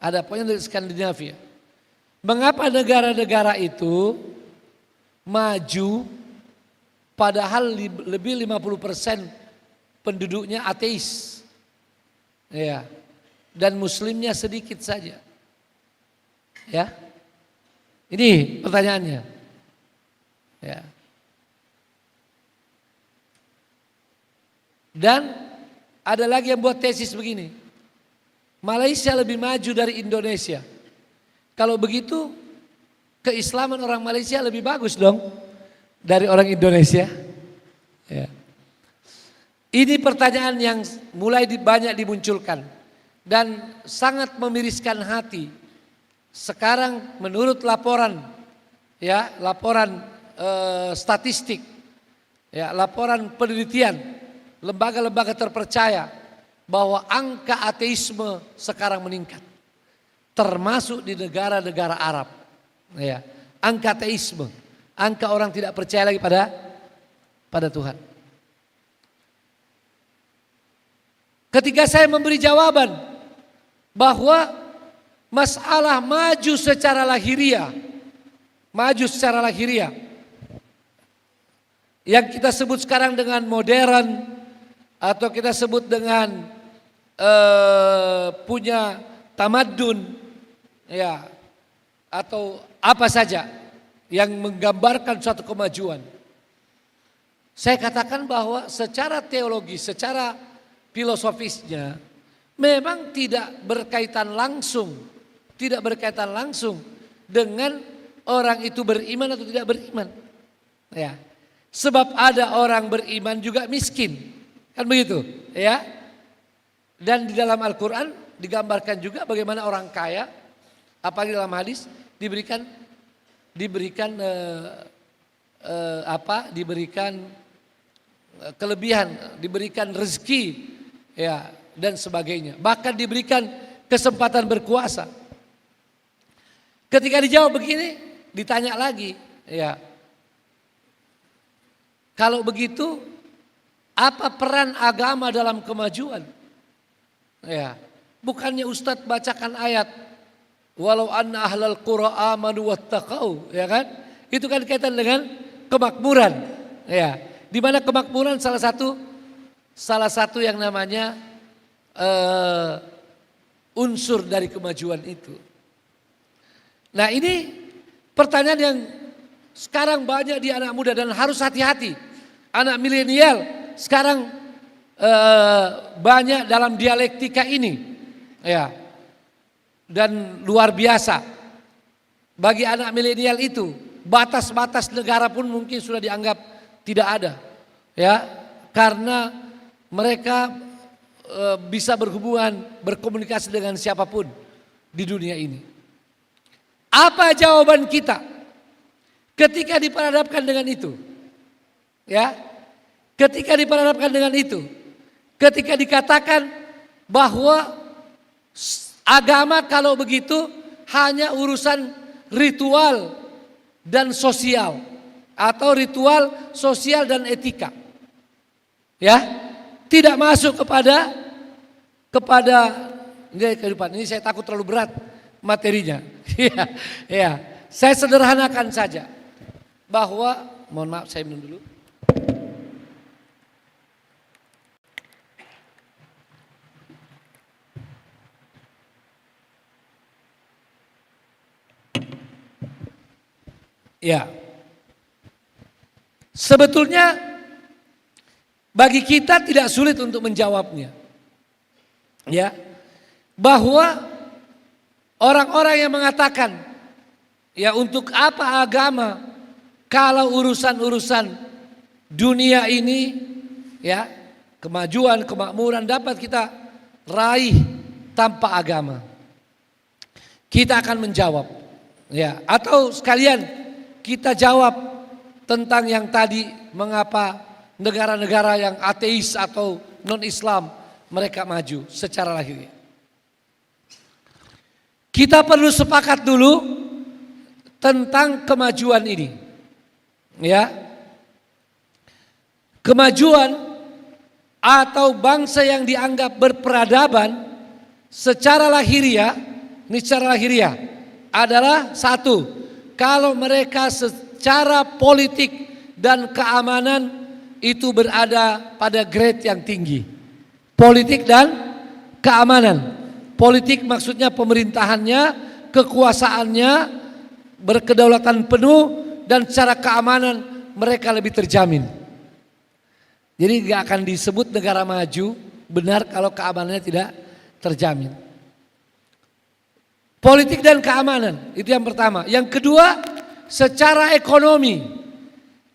ada pokoknya dari Skandinavia. Mengapa negara-negara itu maju padahal lebih 50% penduduknya ateis, ya, dan muslimnya sedikit saja, ya? Ini pertanyaannya, ya. Dan ada lagi yang buat tesis begini, Malaysia lebih maju dari Indonesia. Kalau begitu, keislaman orang Malaysia lebih bagus dong dari orang Indonesia. Ya. Ini pertanyaan yang mulai banyak dimunculkan dan sangat memiriskan hati. Sekarang menurut laporan, ya, laporan statistik, ya, laporan penelitian lembaga-lembaga terpercaya, bahwa angka ateisme sekarang meningkat, termasuk di negara-negara Arab. Ya, angka ateisme, angka orang tidak percaya lagi pada Tuhan. Ketika saya memberi jawaban bahwa masalah maju secara lahiriah, yang kita sebut sekarang dengan modern, atau kita sebut dengan punya tamadun, ya, atau apa saja yang menggambarkan suatu kemajuan. Saya katakan bahwa secara teologi, secara filosofisnya memang tidak berkaitan langsung dengan orang itu beriman atau tidak beriman. Ya. Sebab ada orang beriman juga miskin. Kan begitu, ya. Dan di dalam Al-Qur'an digambarkan juga bagaimana orang kaya, apalagi dalam hadis diberikan kelebihan, diberikan rezeki, ya, dan sebagainya. Bahkan diberikan kesempatan berkuasa. Ketika dijawab begini, ditanya lagi, ya. Kalau begitu, apa peran agama dalam kemajuan? Ya, bukannya Ustadz bacakan ayat, walau anna ahlal qura amanu wattaqau, ya kan? Itu kan kaitan dengan kemakmuran, ya. Di mana kemakmuran salah satu yang namanya unsur dari kemajuan itu. Nah, ini pertanyaan yang sekarang banyak di anak muda dan harus hati-hati. Anak milenial sekarang banyak dalam dialektika ini, ya, dan luar biasa. Bagi anak milenial itu batas-batas negara pun mungkin sudah dianggap tidak ada, ya, karena mereka bisa berhubungan, berkomunikasi dengan siapapun di dunia ini. Apa jawaban kita ketika diperhadapkan dengan itu? Ya, ketika diperhadapkan dengan itu, ketika dikatakan bahwa agama kalau begitu hanya urusan ritual dan sosial atau ritual sosial dan etika, ya, tidak masuk kepada kehidupan. Ini saya takut terlalu berat materinya. Ya, saya sederhanakan saja bahwa, mohon maaf saya minum dulu. Ya, sebetulnya bagi kita tidak sulit untuk menjawabnya, ya, bahwa orang-orang yang mengatakan, ya, untuk apa agama kalau urusan-urusan dunia ini, ya, kemajuan, kemakmuran dapat kita raih tanpa agama. Kita akan menjawab, ya, atau sekalian kita jawab tentang yang tadi, mengapa negara-negara yang ateis atau non-Islam mereka maju secara lahiriah. Kita perlu sepakat dulu tentang kemajuan ini, ya. Kemajuan atau bangsa yang dianggap berperadaban secara lahiriah, ini secara lahiriah adalah satu, kalau mereka secara politik dan keamanan itu berada pada grade yang tinggi. Politik dan keamanan. Politik maksudnya pemerintahannya, kekuasaannya, berkedaulatan penuh, dan secara keamanan mereka lebih terjamin. Jadi gak akan disebut negara maju benar kalau keamanannya tidak terjamin. Politik dan keamanan, itu yang pertama. Yang kedua, secara ekonomi,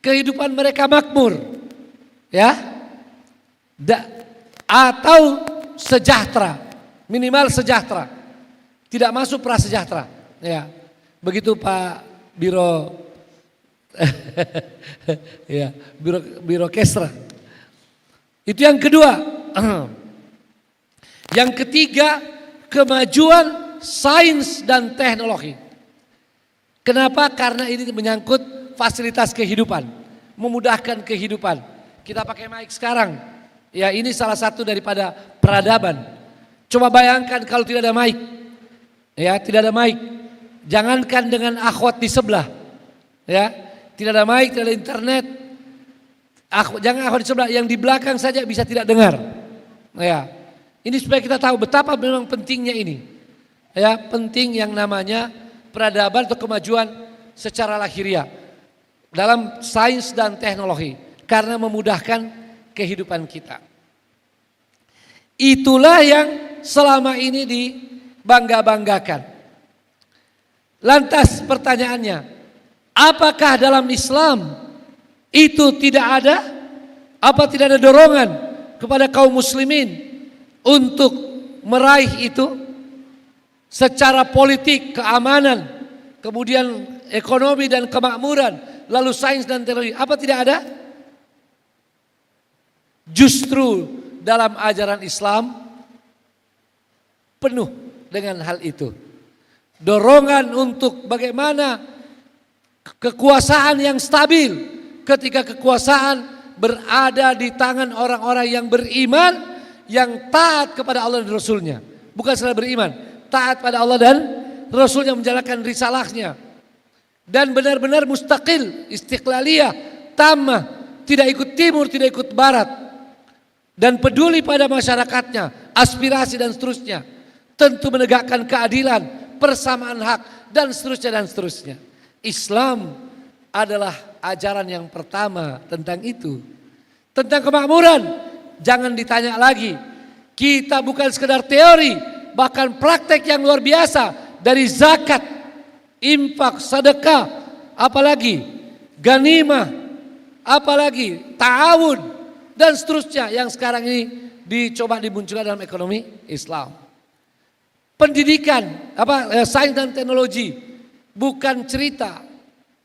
kehidupan mereka makmur, ya, atau sejahtera, minimal sejahtera, tidak masuk prasejahtera, ya. Begitu Pak Biro, ya, Biro Kesra. Itu yang kedua. Yang ketiga, kemajuan sains dan teknologi. Kenapa? Karena ini menyangkut fasilitas kehidupan, memudahkan kehidupan. Kita pakai mic sekarang, ya, ini salah satu daripada peradaban. Coba bayangkan kalau tidak ada mic, ya, tidak ada mic. Jangankan dengan akhwat di sebelah, ya, tidak ada mic, tidak ada internet. Jangan akhwat di sebelah, yang di belakang saja bisa tidak dengar. Ya, ini supaya kita tahu betapa memang pentingnya ini. Ya, penting yang namanya peradaban atau kemajuan secara lahiriah dalam sains dan teknologi karena memudahkan kehidupan kita. Itulah yang selama ini dibangga-banggakan. Lantas pertanyaannya, Apakah dalam Islam itu tidak ada? Apa tidak ada dorongan kepada kaum muslimin untuk meraih itu secara politik, keamanan, kemudian ekonomi dan kemakmuran, lalu sains dan teknologi? Apa tidak ada? Justru dalam ajaran Islam penuh dengan hal itu. Dorongan untuk bagaimana kekuasaan yang stabil, ketika kekuasaan berada di tangan orang-orang yang beriman, yang taat kepada Allah dan Rasulnya. Bukan salah beriman, taat pada Allah dan Rasulnya, menjalankan risalahnya. Dan benar-benar mustaqil, istiqlaliyah, tamah, tidak ikut timur, tidak ikut barat. Dan peduli pada masyarakatnya, aspirasi dan seterusnya. Tentu menegakkan keadilan, persamaan hak, dan seterusnya dan seterusnya. Islam adalah ajaran yang pertama tentang itu. Tentang kemakmuran, jangan ditanya lagi. Kita bukan sekedar teori, bahkan praktek yang luar biasa. Dari zakat, infak, sedekah, apalagi ganimah, apalagi ta'awun, dan seterusnya yang sekarang ini dicoba dimunculkan dalam ekonomi Islam. Pendidikan, sains dan teknologi, bukan cerita,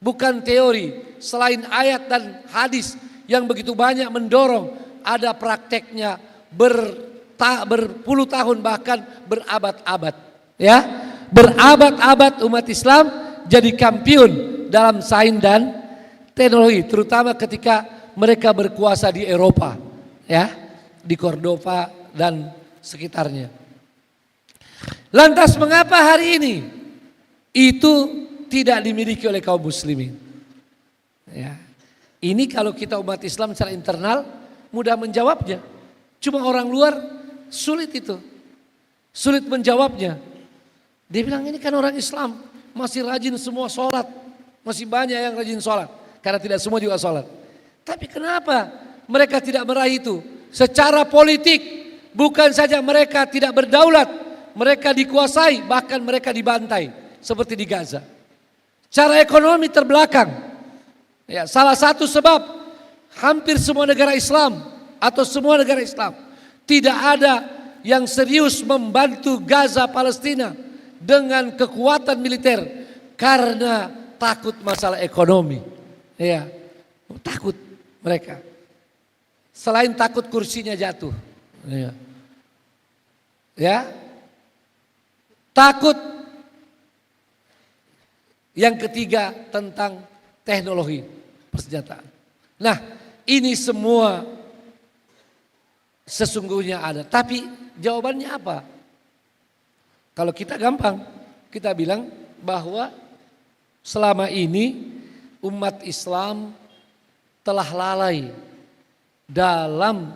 bukan teori. Selain ayat dan hadis yang begitu banyak mendorong, ada prakteknya berpuluh tahun, bahkan berabad-abad. Ya, berabad-abad umat Islam jadi kampiun dalam sains dan teknologi, terutama ketika mereka berkuasa di Eropa, ya, di Cordova dan sekitarnya. Lantas mengapa hari ini itu tidak dimiliki oleh kaum muslimin? Ya. Ini kalau kita umat Islam secara internal mudah menjawabnya. Cuma orang luar sulit itu. Sulit menjawabnya. Dia bilang ini kan orang Islam masih rajin semua sholat. Masih banyak yang rajin sholat. Karena tidak semua juga sholat. Tapi kenapa mereka tidak meraih itu? Secara politik bukan saja mereka tidak berdaulat. Mereka dikuasai, bahkan mereka dibantai seperti di Gaza. Cara ekonomi terbelakang. Ya, salah satu sebab hampir semua negara Islam atau semua negara Islam tidak ada yang serius membantu Gaza Palestina dengan kekuatan militer karena takut masalah ekonomi. Ya, takut mereka. Selain takut kursinya jatuh. Ya. Takut. Yang ketiga tentang teknologi persenjataan. Nah, ini semua sesungguhnya ada. Tapi jawabannya apa? Kalau kita gampang, kita bilang bahwa selama ini umat Islam telah lalai dalam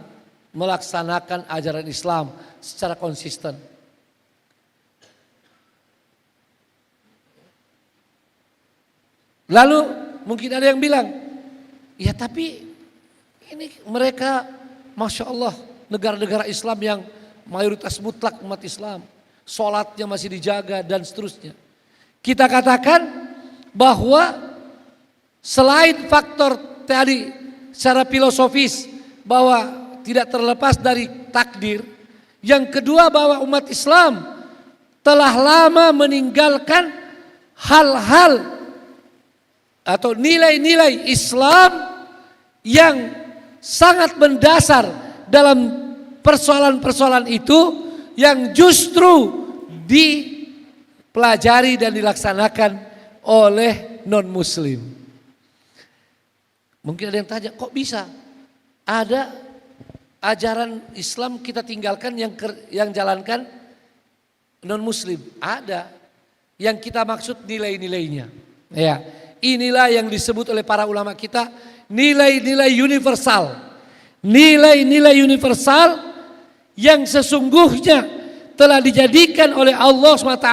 melaksanakan ajaran Islam secara konsisten. Lalu mungkin ada yang bilang, ya tapi ini mereka Masya Allah negara-negara Islam yang mayoritas mutlak umat Islam. Sholatnya masih dijaga dan seterusnya. Kita katakan bahwa selain faktor tadi secara filosofis bahwa tidak terlepas dari takdir. Yang kedua bahwa umat Islam telah lama meninggalkan hal-hal atau nilai-nilai Islam yang sangat mendasar dalam persoalan-persoalan itu yang justru dipelajari dan dilaksanakan oleh non-muslim. Mungkin ada yang tanya, kok bisa ada ajaran Islam kita tinggalkan yang jalankan non-muslim? Ada. Yang kita maksud nilai-nilainya. Ya. Inilah yang disebut oleh para ulama kita nilai-nilai universal. Nilai-nilai universal yang sesungguhnya telah dijadikan oleh Allah SWT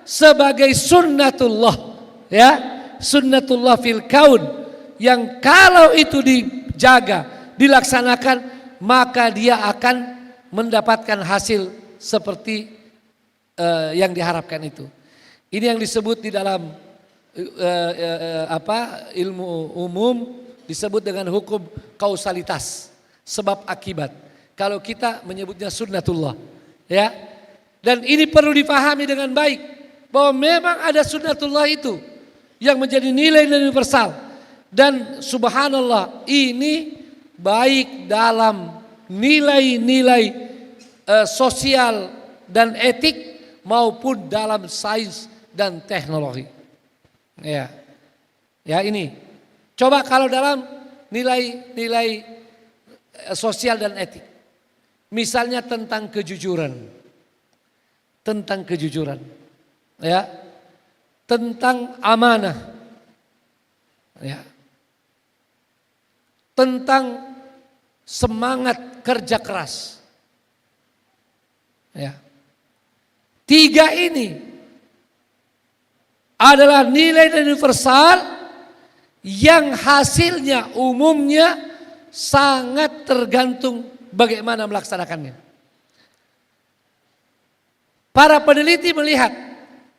sebagai sunnatullah. Ya, sunnatullah fil kaun. Yang kalau itu dijaga, dilaksanakan, maka dia akan mendapatkan hasil seperti yang diharapkan itu. Ini yang disebut di dalam ilmu umum disebut dengan hukum kausalitas, sebab akibat. Kalau kita menyebutnya sunnatullah, ya. Dan ini perlu dipahami dengan baik bahwa memang ada sunnatullah itu yang menjadi nilai universal, dan subhanallah ini baik dalam nilai-nilai sosial dan etik maupun dalam sains dan teknologi. Ya. Ya, ini. Coba kalau dalam nilai-nilai sosial dan etik. Misalnya tentang kejujuran. Tentang kejujuran. Ya. Tentang amanah. Ya. Tentang semangat kerja keras. Ya. 3 ini adalah nilai universal yang hasilnya umumnya sangat tergantung bagaimana melaksanakannya. Para peneliti melihat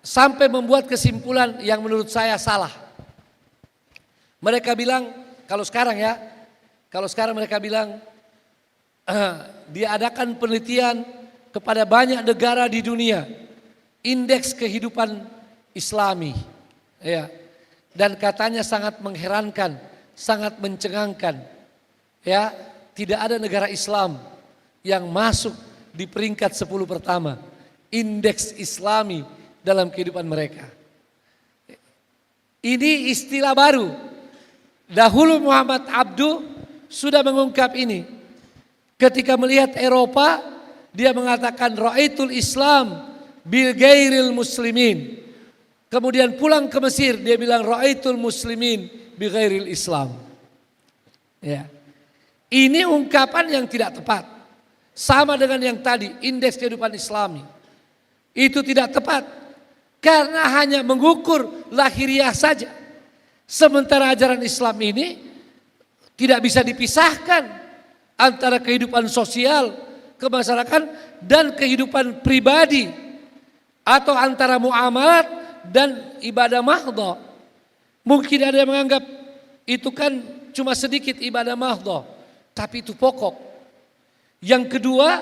sampai membuat kesimpulan yang menurut saya salah. Mereka bilang, kalau sekarang mereka bilang diadakan penelitian kepada banyak negara di dunia, indeks kehidupan Islami, ya, dan katanya sangat mengherankan, sangat mencengangkan, ya, tidak ada negara Islam yang masuk di peringkat 10 pertama indeks Islami dalam kehidupan mereka. Ini istilah baru. Dahulu Muhammad Abduh sudah mengungkap ini. Ketika melihat Eropa, dia mengatakan ra'aitul Islam bil ghairil muslimin. Kemudian pulang ke Mesir, dia bilang ra'aitul muslimin bi ghairil Islam. Ya. Ini ungkapan yang tidak tepat. Sama dengan yang tadi, indeks kehidupan Islami. Itu tidak tepat. Karena hanya mengukur lahiriah saja. Sementara ajaran Islam ini tidak bisa dipisahkan antara kehidupan sosial, kemasyarakatan dan kehidupan pribadi, atau antara muamalat dan ibadah mahdhah. Mungkin ada yang menganggap itu kan cuma sedikit ibadah mahdhah, tapi itu pokok. Yang kedua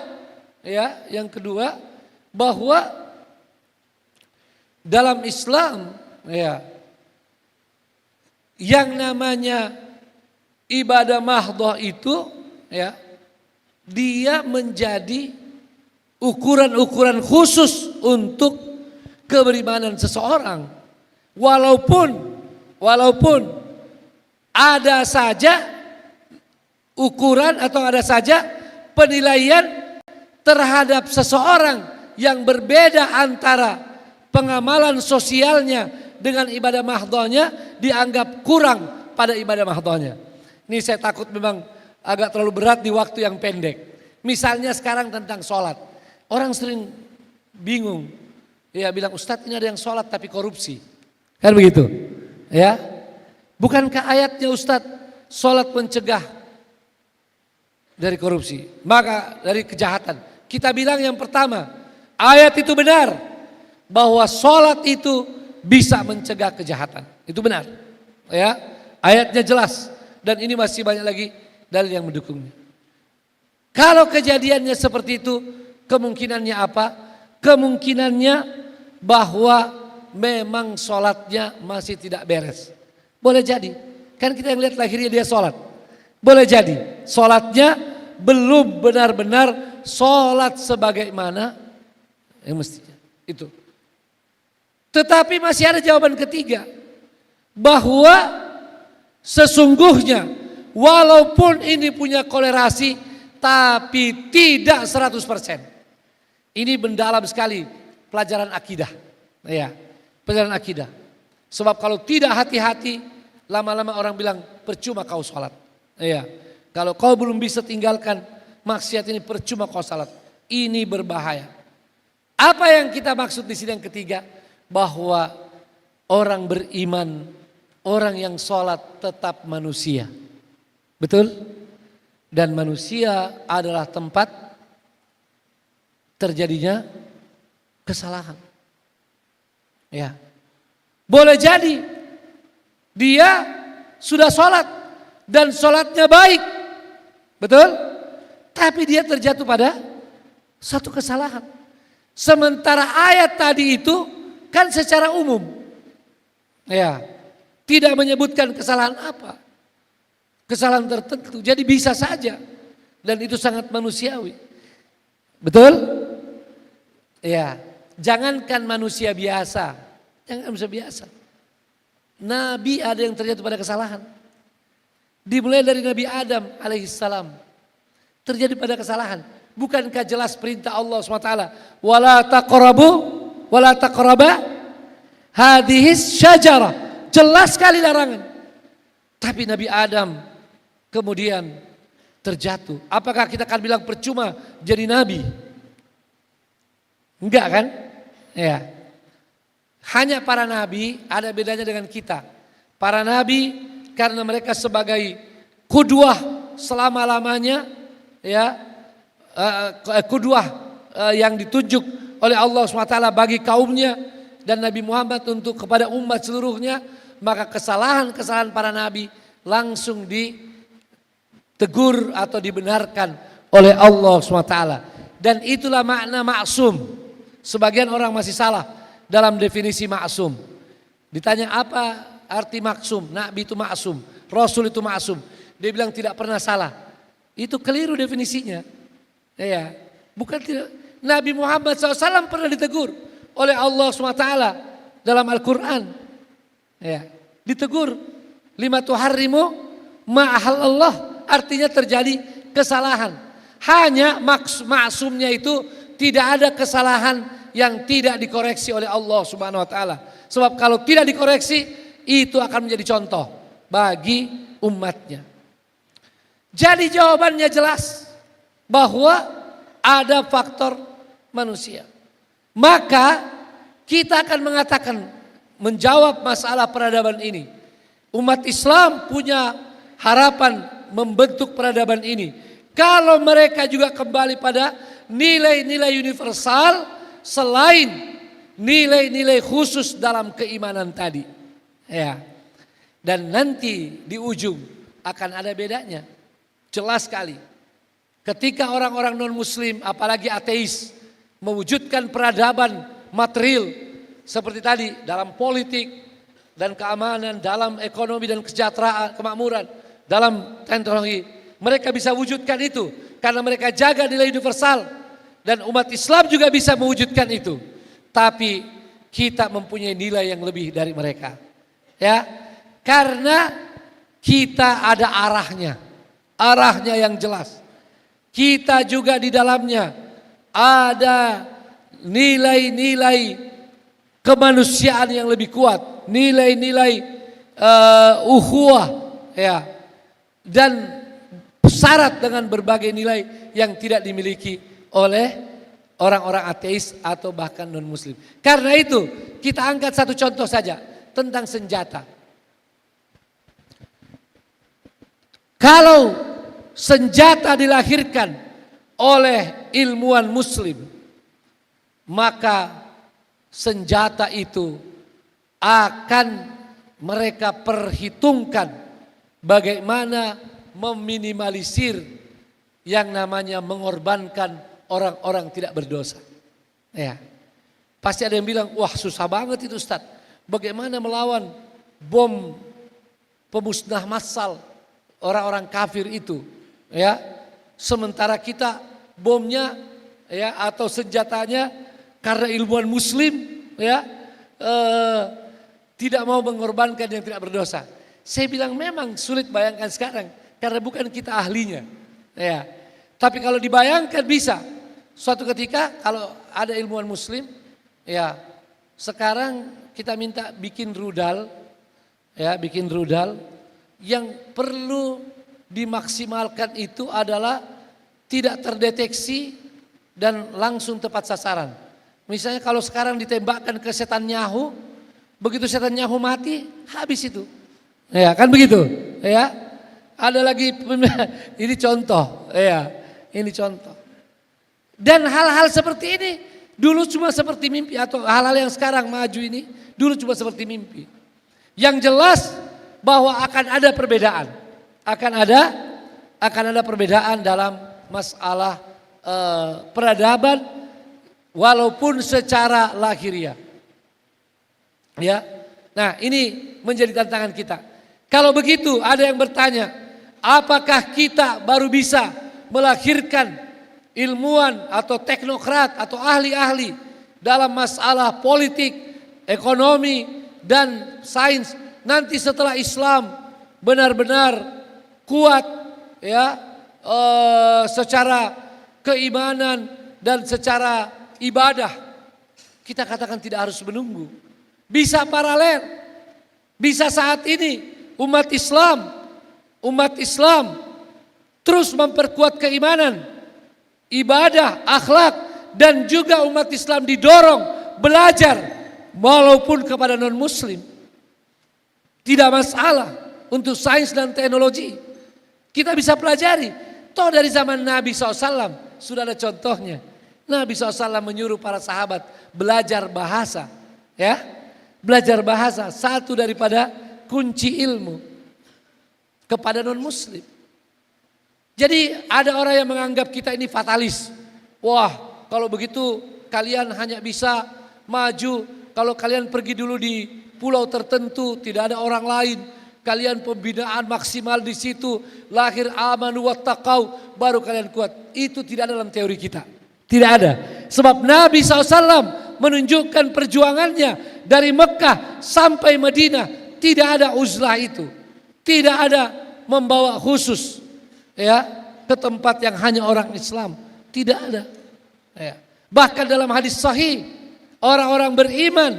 bahwa dalam Islam, ya, yang namanya ibadah mahdhah itu, ya, dia menjadi ukuran-ukuran khusus untuk keberimanan seseorang. Walaupun ada saja ukuran atau ada saja penilaian terhadap seseorang yang berbeda antara pengamalan sosialnya dengan ibadah mahdhahnya, dianggap kurang pada ibadah mahdhahnya. Ini saya takut memang agak terlalu berat di waktu yang pendek. Misalnya sekarang tentang sholat. Orang sering bingung. Ya, bilang, Ustadz ini ada yang sholat tapi korupsi. Kan begitu? Ya. Bukankah ayatnya Ustadz, sholat mencegah dari korupsi, maka dari kejahatan. Kita bilang yang pertama, ayat itu benar. Bahwa sholat itu bisa mencegah kejahatan. Itu benar. Ya. Ayatnya jelas. Dan ini masih banyak lagi dalil yang mendukungnya. Kalau kejadiannya seperti itu, kemungkinannya apa? Kemungkinannya bahwa memang sholatnya masih tidak beres. Boleh jadi. Kan kita yang lihat lahirnya dia sholat. Boleh jadi. Sholatnya belum benar-benar sholat sebagaimana yang mestinya. Itu. Tetapi masih ada jawaban ketiga. Bahwa sesungguhnya walaupun ini punya kolerasi tapi tidak 100%. Ini mendalam sekali pelajaran akidah. Ya, pelajaran akidah. Sebab kalau tidak hati-hati, lama-lama orang bilang percuma kau sholat. Ya, kalau kau belum bisa tinggalkan maksiat ini, percuma kau sholat. Ini berbahaya. Apa yang kita maksud di sini yang ketiga? Bahwa orang beriman, orang yang sholat tetap manusia. Betul? Dan manusia adalah tempat terjadinya kesalahan. Ya. Boleh jadi Dia sudah sholat dan sholatnya baik, betul? Tapi dia terjatuh pada satu kesalahan. Sementara ayat tadi itu kan secara umum, ya, tidak menyebutkan kesalahan apa, kesalahan tertentu. Jadi bisa saja, dan itu sangat manusiawi, betul? Ya, jangankan manusia biasa, jangan manusia biasa. Nabi ada yang terjatuh pada kesalahan. Dimulai dari Nabi Adam alaihissalam terjadi pada kesalahan. Bukankah jelas perintah Allah SWT, wala taqraba hadhis syajarah, jelas sekali larangan. Tapi Nabi Adam kemudian terjatuh. Apakah kita akan bilang percuma jadi nabi? Enggak kan? Ya. Hanya para nabi ada bedanya dengan kita. Para nabi karena mereka sebagai qudwah selama-lamanya, ya, qudwah yang ditunjuk oleh Allah SWT bagi kaumnya dan Nabi Muhammad untuk kepada umat seluruhnya, maka kesalahan-kesalahan para nabi langsung ditegur atau dibenarkan oleh Allah SWT. Dan itulah makna maksum. Sebagian orang masih salah dalam definisi maksum. Ditanya apa arti maksum? Nabi itu maksum, Rasul itu maksum. Dia bilang tidak pernah salah. Itu keliru definisinya. Ya, bukan tidak. Nabi Muhammad SAW pernah ditegur oleh Allah SWT dalam Al-Quran. Ya, ditegur, lima tuharrimu ma'ahallallah, artinya terjadi kesalahan. Hanya maksumnya itu tidak ada kesalahan yang tidak dikoreksi oleh Allah Subhanahu Wa Taala. Sebab kalau tidak dikoreksi, itu akan menjadi contoh bagi umatnya. Jadi jawabannya jelas, bahwa ada faktor manusia. Maka kita akan mengatakan, menjawab masalah peradaban ini, umat Islam punya harapan membentuk peradaban ini kalau mereka juga kembali pada nilai-nilai universal selain nilai-nilai khusus dalam keimanan tadi. Ya. Dan nanti di ujung akan ada bedanya. Jelas sekali. Ketika orang-orang non-muslim, apalagi ateis, mewujudkan peradaban material seperti tadi dalam politik dan keamanan, dalam ekonomi dan kesejahteraan, kemakmuran, dalam teknologi, mereka bisa wujudkan itu karena mereka jaga nilai universal dan umat Islam juga bisa mewujudkan itu. Tapi kita mempunyai nilai yang lebih dari mereka. Ya, karena kita ada arahnya yang jelas. Kita juga di dalamnya ada nilai-nilai kemanusiaan yang lebih kuat, nilai-nilai ukhuwah, ya, dan syarat dengan berbagai nilai yang tidak dimiliki oleh orang-orang ateis atau bahkan non-muslim. Karena itu kita angkat satu contoh saja tentang senjata. Kalau senjata dilahirkan oleh ilmuwan muslim, maka senjata itu akan mereka perhitungkan bagaimana meminimalisir yang namanya mengorbankan orang-orang tidak berdosa. Ya. Pasti ada yang bilang, wah susah banget itu Ustaz. Bagaimana melawan bom pemusnah massal orang-orang kafir itu? Ya, sementara kita bomnya, ya, atau senjatanya karena ilmuwan muslim, ya, tidak mau mengorbankan yang tidak berdosa. Saya bilang memang sulit bayangkan sekarang karena bukan kita ahlinya, ya. Tapi kalau dibayangkan bisa. Suatu ketika kalau ada ilmuwan muslim, ya, sekarang kita minta bikin rudal, ya, bikin rudal yang perlu dimaksimalkan itu adalah tidak terdeteksi dan langsung tepat sasaran. Misalnya kalau sekarang ditembakkan ke setan Nyahu, begitu setan Nyahu mati, habis itu. Ya, kan begitu, ya. Ada lagi ini contoh, ya. Ini contoh. Dan hal-hal seperti ini dulu cuma seperti mimpi, atau hal-hal yang sekarang maju ini dulu cuma seperti mimpi. Yang jelas bahwa akan ada perbedaan, akan ada perbedaan dalam masalah peradaban, walaupun secara lahiriah. Ya, nah ini menjadi tantangan kita. Kalau begitu ada yang bertanya, apakah kita baru bisa melahirkan ilmuwan atau teknokrat atau ahli-ahli dalam masalah politik, ekonomi, dan sains nanti setelah Islam benar-benar kuat ya secara keimanan dan secara ibadah? Kita katakan tidak harus menunggu. Bisa paralel, bisa saat ini umat Islam terus memperkuat keimanan, ibadah, akhlak, dan juga umat Islam didorong belajar walaupun kepada non muslim. Tidak masalah untuk sains dan teknologi. Kita bisa pelajari. Toh dari zaman Nabi SAW sudah ada contohnya. Nabi SAW menyuruh para sahabat belajar bahasa. Ya, belajar bahasa satu daripada kunci ilmu kepada non muslim. Jadi ada orang yang menganggap kita ini fatalis. Wah, kalau begitu kalian hanya bisa maju kalau kalian pergi dulu di pulau tertentu, tidak ada orang lain. Kalian pembinaan maksimal di situ, lahir amanu wattaqau, baru kalian kuat. Itu tidak ada dalam teori kita. Tidak ada. Sebab Nabi SAW menunjukkan perjuangannya dari Mekah sampai Madinah. Tidak ada uzlah itu. Tidak ada membawa khusus ya ke tempat yang hanya orang Islam. Tidak ada. Ya. Bahkan dalam hadis sahih, orang-orang beriman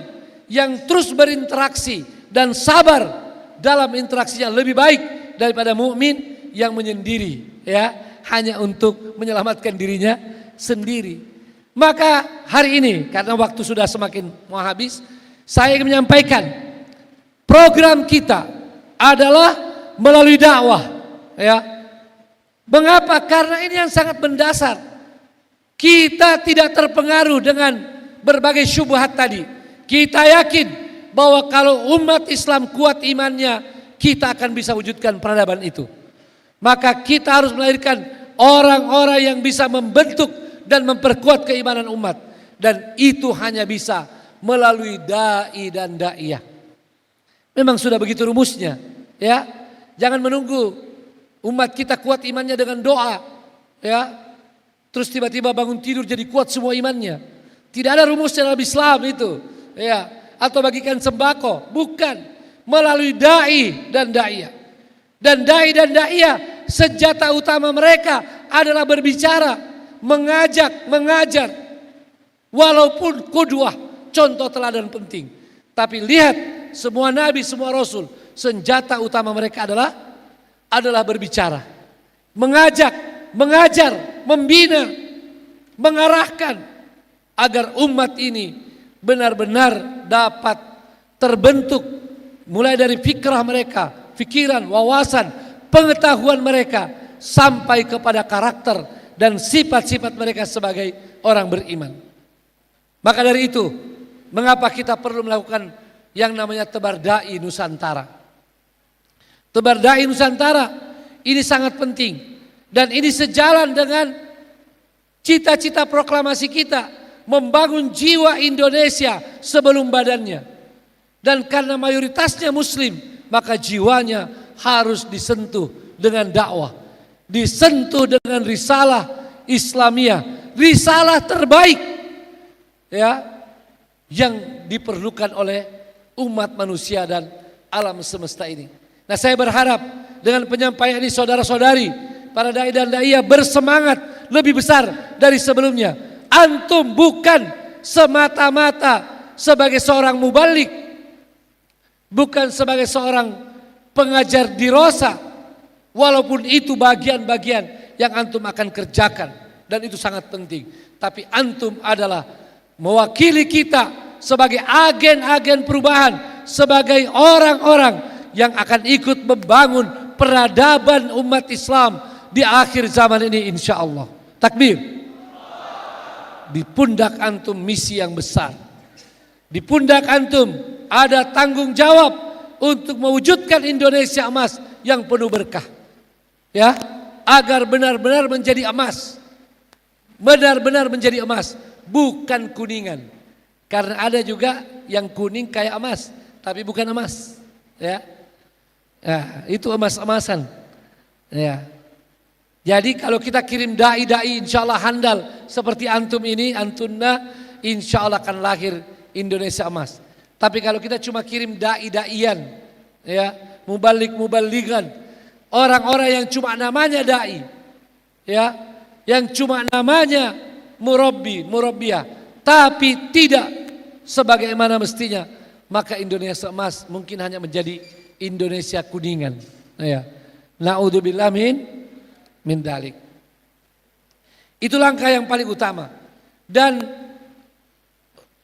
yang terus berinteraksi dan sabar dalam interaksinya lebih baik daripada mukmin yang menyendiri ya hanya untuk menyelamatkan dirinya sendiri. Maka hari ini karena waktu sudah semakin mau habis, saya ingin menyampaikan program kita adalah melalui dakwah ya. Mengapa? Karena ini yang sangat mendasar. Kita tidak terpengaruh dengan berbagai syubhat tadi. Kita yakin bahwa kalau umat Islam kuat imannya, kita akan bisa wujudkan peradaban itu. Maka kita harus melahirkan orang-orang yang bisa membentuk dan memperkuat keimanan umat. Dan itu hanya bisa melalui da'i dan da'iyah. Memang sudah begitu rumusnya. Ya, jangan menunggu umat kita kuat imannya dengan doa. Ya, terus tiba-tiba bangun tidur jadi kuat semua imannya. Tidak ada rumusnya dalam Islam itu. Ya. Atau bagikan sembako, bukan, melalui dai dan da'iyah. Dan dai dan da'iyah senjata utama mereka adalah berbicara, mengajak, mengajar. Walaupun qudwah, contoh teladan penting. Tapi lihat semua nabi, semua rasul, senjata utama mereka adalah berbicara, mengajak, mengajar, membina, mengarahkan agar umat ini benar-benar dapat terbentuk mulai dari fikrah mereka, pikiran, wawasan, pengetahuan mereka sampai kepada karakter dan sifat-sifat mereka sebagai orang beriman. Maka dari itu, mengapa kita perlu melakukan yang namanya tebar dai Nusantara? Tebar dai Nusantara ini sangat penting dan ini sejalan dengan cita-cita proklamasi kita membangun jiwa Indonesia sebelum badannya. Dan karena mayoritasnya muslim, maka jiwanya harus disentuh dengan dakwah, disentuh dengan risalah Islamiyah, risalah terbaik ya yang diperlukan oleh umat manusia dan alam semesta ini. Nah, saya berharap dengan penyampaian ini saudara-saudari, para dai dan daiyah bersemangat lebih besar dari sebelumnya. Antum bukan semata-mata sebagai seorang mubalik, bukan sebagai seorang pengajar dirosa, walaupun itu bagian-bagian yang antum akan kerjakan dan itu sangat penting. Tapi antum adalah mewakili kita sebagai agen-agen perubahan, sebagai orang-orang yang akan ikut membangun peradaban umat Islam di akhir zaman ini insyaallah. Takbir. Di pundak antum misi yang besar. Di pundak antum ada tanggung jawab untuk mewujudkan Indonesia emas yang penuh berkah. Ya, agar benar-benar menjadi emas. Benar-benar menjadi emas, bukan kuningan. Karena ada juga yang kuning kayak emas, tapi bukan emas. Ya, itu emas-emasan. Ya. Jadi kalau kita kirim dai-dai insya Allah handal seperti antum ini, antunna, insya Allah akan lahir Indonesia emas. Tapi kalau kita cuma kirim dai-daian, ya, mubalik-mubaligan, orang-orang yang cuma namanya dai, ya, yang cuma namanya murabbi, murabbiyah, tapi tidak sebagaimana mestinya, maka Indonesia emas mungkin hanya menjadi Indonesia kuningan. Ya. Na'udzubillah min dalik. Itu langkah yang paling utama. Dan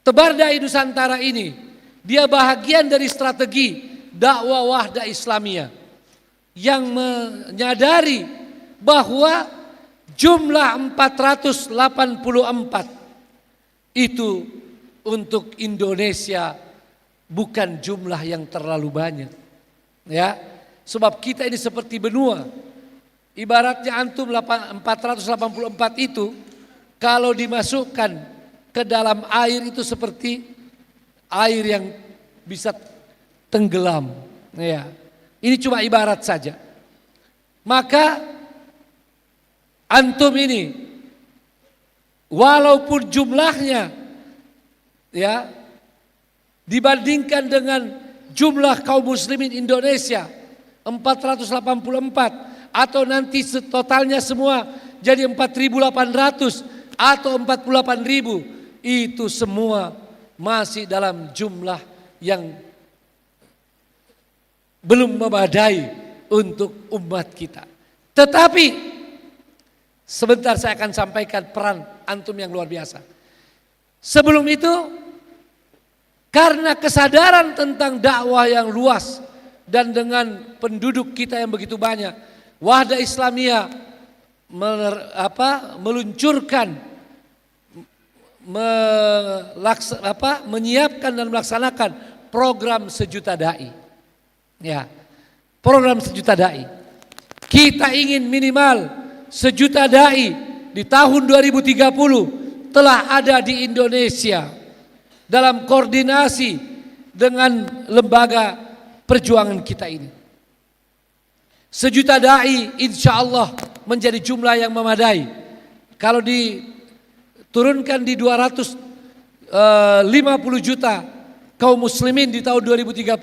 Tebar Dai Nusantara ini dia bahagian dari strategi dakwah wahdah Islamiyah yang menyadari bahwa jumlah 484 itu untuk Indonesia bukan jumlah yang terlalu banyak. Ya, sebab kita ini seperti benua. Ibaratnya antum 484 itu kalau dimasukkan ke dalam air itu seperti air yang bisa tenggelam. Ya. Ini cuma ibarat saja. Maka antum ini walaupun jumlahnya ya dibandingkan dengan jumlah kaum muslimin Indonesia 484 atau nanti totalnya semua jadi 4.800 atau 48.000, itu semua masih dalam jumlah yang belum memadai untuk umat kita. Tetapi sebentar saya akan sampaikan peran antum yang luar biasa. Sebelum itu, karena kesadaran tentang dakwah yang luas dan dengan penduduk kita yang begitu banyak, Wahdah Islamiyah meluncurkan, menyiapkan dan melaksanakan program sejuta dai. Ya, program sejuta dai. Kita ingin minimal sejuta dai di tahun 2030 telah ada di Indonesia dalam koordinasi dengan lembaga perjuangan kita ini. Sejuta dai insya Allah menjadi jumlah yang memadai. Kalau diturunkan di 250 juta kaum muslimin di tahun 2030,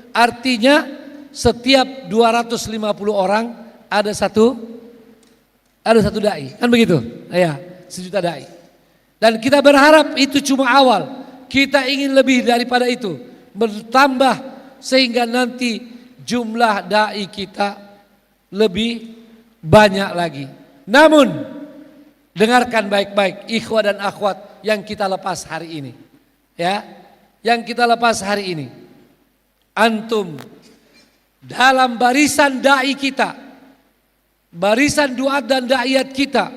artinya setiap 250 orang ada satu dai. Kan begitu? Ya, sejuta dai. Dan kita berharap itu cuma awal. Kita ingin lebih daripada itu, bertambah sehingga nanti jumlah dai kita lebih banyak lagi. Namun dengarkan baik-baik ikhwah dan akhwat yang kita lepas hari ini. Ya, yang kita lepas hari ini. Antum dalam barisan dai kita, barisan duat dan da'iyat kita,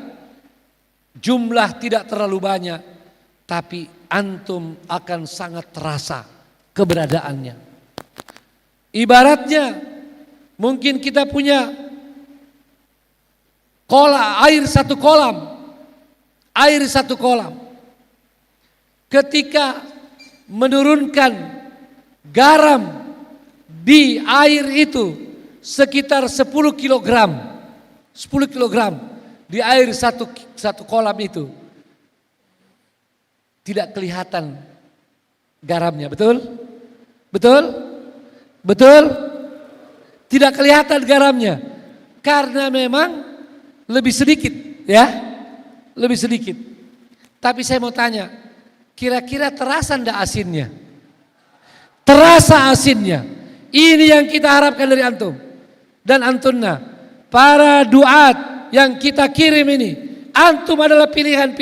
jumlah tidak terlalu banyak, tapi antum akan sangat terasa keberadaannya. Ibaratnya mungkin kita punya air satu kolam. Ketika menurunkan garam di air itu sekitar 10 kilogram di air satu kolam itu, tidak kelihatan garamnya, betul? Tidak kelihatan garamnya karena memang lebih sedikit, ya, lebih sedikit. Tapi saya mau tanya, kira-kira terasa ndak asinnya? Terasa asinnya. Ini yang kita harapkan dari antum dan antunna, para duat yang kita kirim ini. Antum adalah pilihan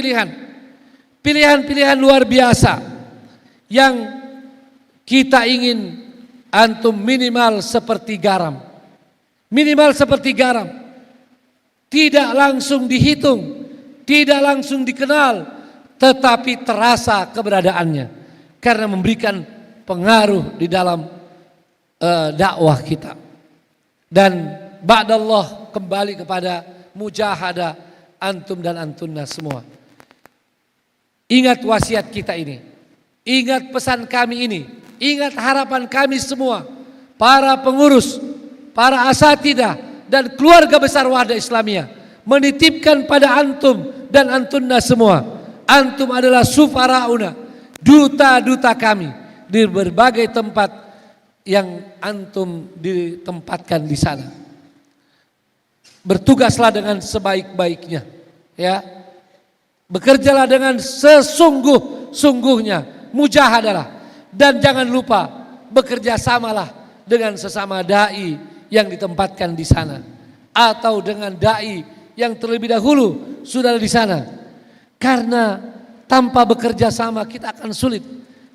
luar biasa yang kita ingin antum minimal seperti garam. Tidak langsung dihitung, tidak langsung dikenal, tetapi terasa keberadaannya karena memberikan pengaruh di dalam dakwah kita. Dan ba'dallah kembali kepada mujahadah antum dan antunna semua. Ingat wasiat kita ini, ingat pesan kami ini, ingat harapan kami semua, para pengurus, para asatidah dan keluarga besar Wahdah Islamiyah, menitipkan pada antum dan antunna semua. Antum adalah sufarauna, duta-duta kami di berbagai tempat yang antum ditempatkan di sana. Bertugaslah dengan sebaik-baiknya, ya. Bekerjalah dengan sesungguh-sungguhnya, mujahadalah, dan jangan lupa bekerja samalah dengan sesama dai yang ditempatkan di sana, atau dengan dai yang terlebih dahulu sudah di sana. Karena tanpa bekerja sama kita akan sulit,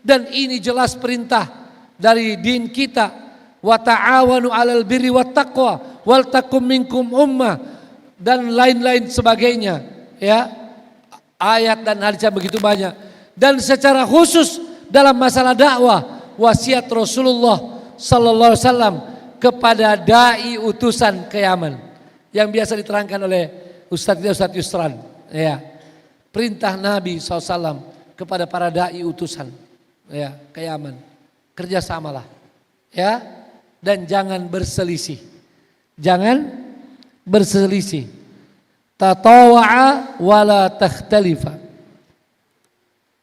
dan ini jelas perintah dari din kita, wa ta'awanu 'alal birri wat taqwa wal takum minkum ummah, dan lain-lain sebagainya, ya. Ayat dan hadis yang begitu banyak. Dan secara khusus dalam masalah dakwah, wasiat Rasulullah sallallahu alaihi wasallam kepada dai utusan ke Yaman yang biasa diterangkan oleh Ustaz Yusran, ya. Perintah Nabi SAW kepada para dai utusan, ya, ke Yaman. Kerjasamalah, ya, dan jangan berselisih. Jangan berselisih. Tatawa'a wala takhtalifa.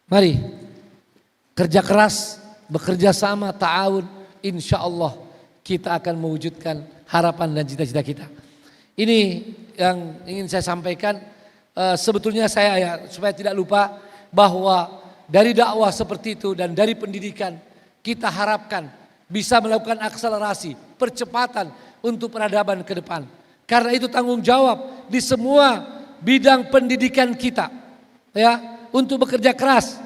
Mari kerja keras, bekerja sama, ta'awun, insyaallah kita akan mewujudkan harapan dan cita-cita kita. Ini yang ingin saya sampaikan. Sebetulnya saya, supaya tidak lupa, bahwa dari dakwah seperti itu dan dari pendidikan kita harapkan bisa melakukan akselerasi, percepatan untuk peradaban ke depan. Karena itu tanggung jawab di semua bidang pendidikan kita, ya, untuk bekerja keras.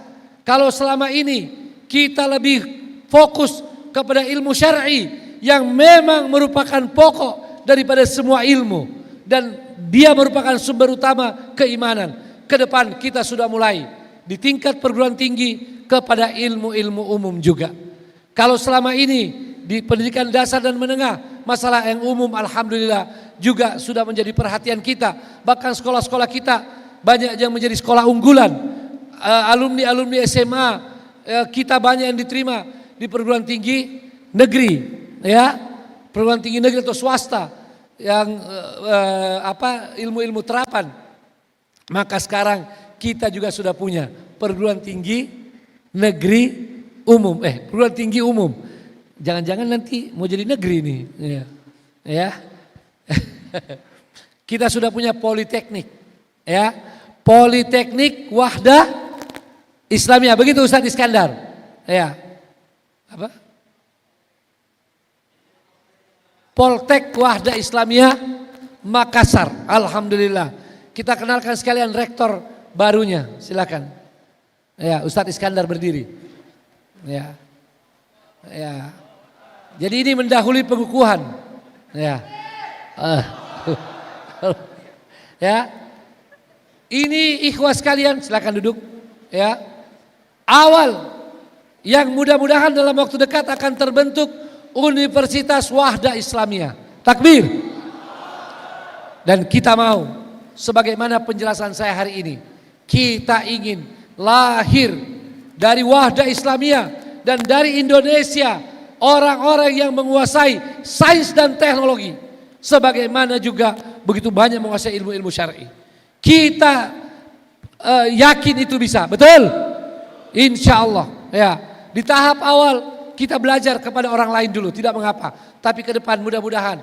Kalau selama ini kita lebih fokus kepada ilmu syar'i yang memang merupakan pokok daripada semua ilmu, dan dia merupakan sumber utama keimanan. Ke depan kita sudah mulai di tingkat perguruan tinggi kepada ilmu-ilmu umum juga. Kalau selama ini di pendidikan dasar dan menengah masalah yang umum, alhamdulillah juga sudah menjadi perhatian kita. Bahkan sekolah-sekolah kita banyak yang menjadi sekolah unggulan. Alumni SMA kita banyak yang diterima di perguruan tinggi negeri, ya, perguruan tinggi negeri atau swasta yang ilmu-ilmu terapan. Maka sekarang kita juga sudah punya perguruan tinggi negeri umum, perguruan tinggi umum. Jangan-jangan nanti mau jadi negeri nih, ya. Kita sudah punya politeknik, ya, Politeknik Wahdah Islamiyah, begitu Ustaz Iskandar, ya, apa? Poltek Wahdah Islamiyah Makassar, alhamdulillah. Kita kenalkan sekalian rektor barunya, silakan. Ya, Ustaz Iskandar berdiri, ya, ya. Jadi ini mendahului pengukuhan, ya. Ya, ini ikhwah sekalian, silakan duduk, ya. Awal yang mudah-mudahan dalam waktu dekat akan terbentuk Universitas Wahdah Islamiyah. Takbir. Dan kita mau, sebagaimana penjelasan saya hari ini, kita ingin lahir dari Wahdah Islamiyah dan dari Indonesia orang-orang yang menguasai sains dan teknologi, sebagaimana juga begitu banyak menguasai ilmu-ilmu syar'i. Kita yakin itu bisa, betul? Insya Allah, ya. Di tahap awal kita belajar kepada orang lain dulu, tidak mengapa. Tapi ke depan mudah-mudahan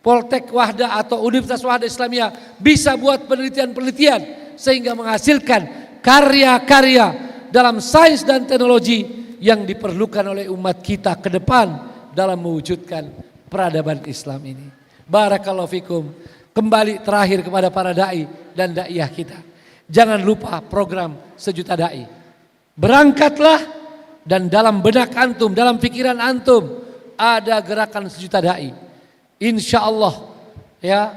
Poltek Wahdah atau Universitas Wahdah Islamiyah bisa buat penelitian-penelitian sehingga menghasilkan karya-karya dalam sains dan teknologi yang diperlukan oleh umat kita ke depan dalam mewujudkan peradaban Islam ini. Barakallahu fikum. Kembali terakhir kepada para dai dan daiyah kita. Jangan lupa program sejuta dai. Berangkatlah, dan dalam benak antum, dalam pikiran antum ada gerakan sejuta dai. Insya Allah, ya,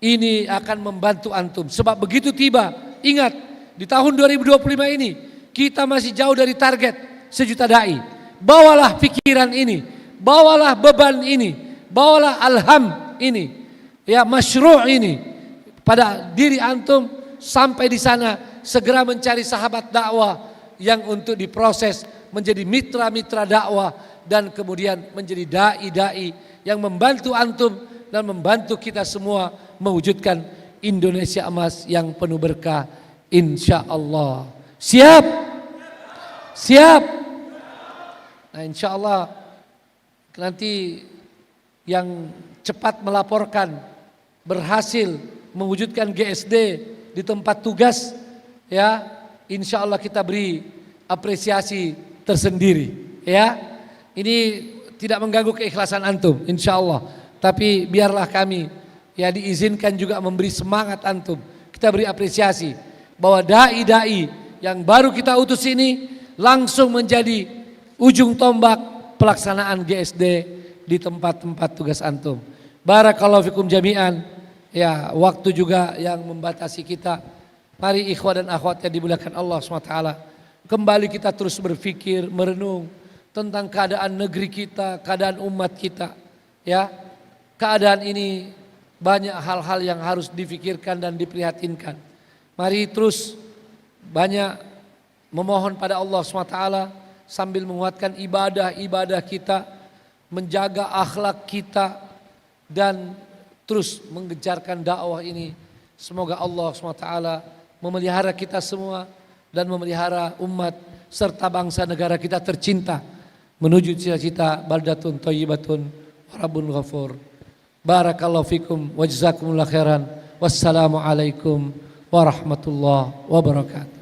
ini akan membantu antum. Sebab begitu tiba, ingat di tahun 2025 ini kita masih jauh dari target sejuta dai. Bawalah pikiran ini, bawalah beban ini, bawalah alham ini, ya masyru' ini pada diri antum, sampai di sana segera mencari sahabat dakwah yang untuk diproses menjadi mitra-mitra dakwah dan kemudian menjadi dai-dai yang membantu antum dan membantu kita semua mewujudkan Indonesia emas yang penuh berkah insyaallah. Siap? Siap? Nah insyaallah nanti yang cepat melaporkan berhasil mewujudkan GSD di tempat tugas, ya insyaallah kita beri apresiasi tersendiri, ya. Ini tidak mengganggu keikhlasan antum insyaallah, tapi biarlah kami ya diizinkan juga memberi semangat antum. Kita beri apresiasi bahwa dai-dai yang baru kita utus ini langsung menjadi ujung tombak pelaksanaan GSD di tempat-tempat tugas antum. Barakallahu fikum jami'an. Ya, waktu juga yang membatasi kita. Mari ikhwah dan akhwat yang dimuliakan Allah SWT, kembali kita terus berpikir, merenung tentang keadaan negeri kita, keadaan umat kita. Ya, keadaan ini banyak hal-hal yang harus difikirkan dan diprihatinkan. Mari terus banyak memohon pada Allah SWT sambil menguatkan ibadah-ibadah kita, menjaga akhlak kita dan terus mengejarkan dakwah ini. Semoga Allah SWT memelihara kita semua dan memelihara umat serta bangsa negara kita tercinta menuju cita-cita baldatun thayyibatun wa rabbun ghafur. Barakallahu fikum wa jazakumullahu khairan. Wassalamu alaikum warahmatullahi wabarakatuh.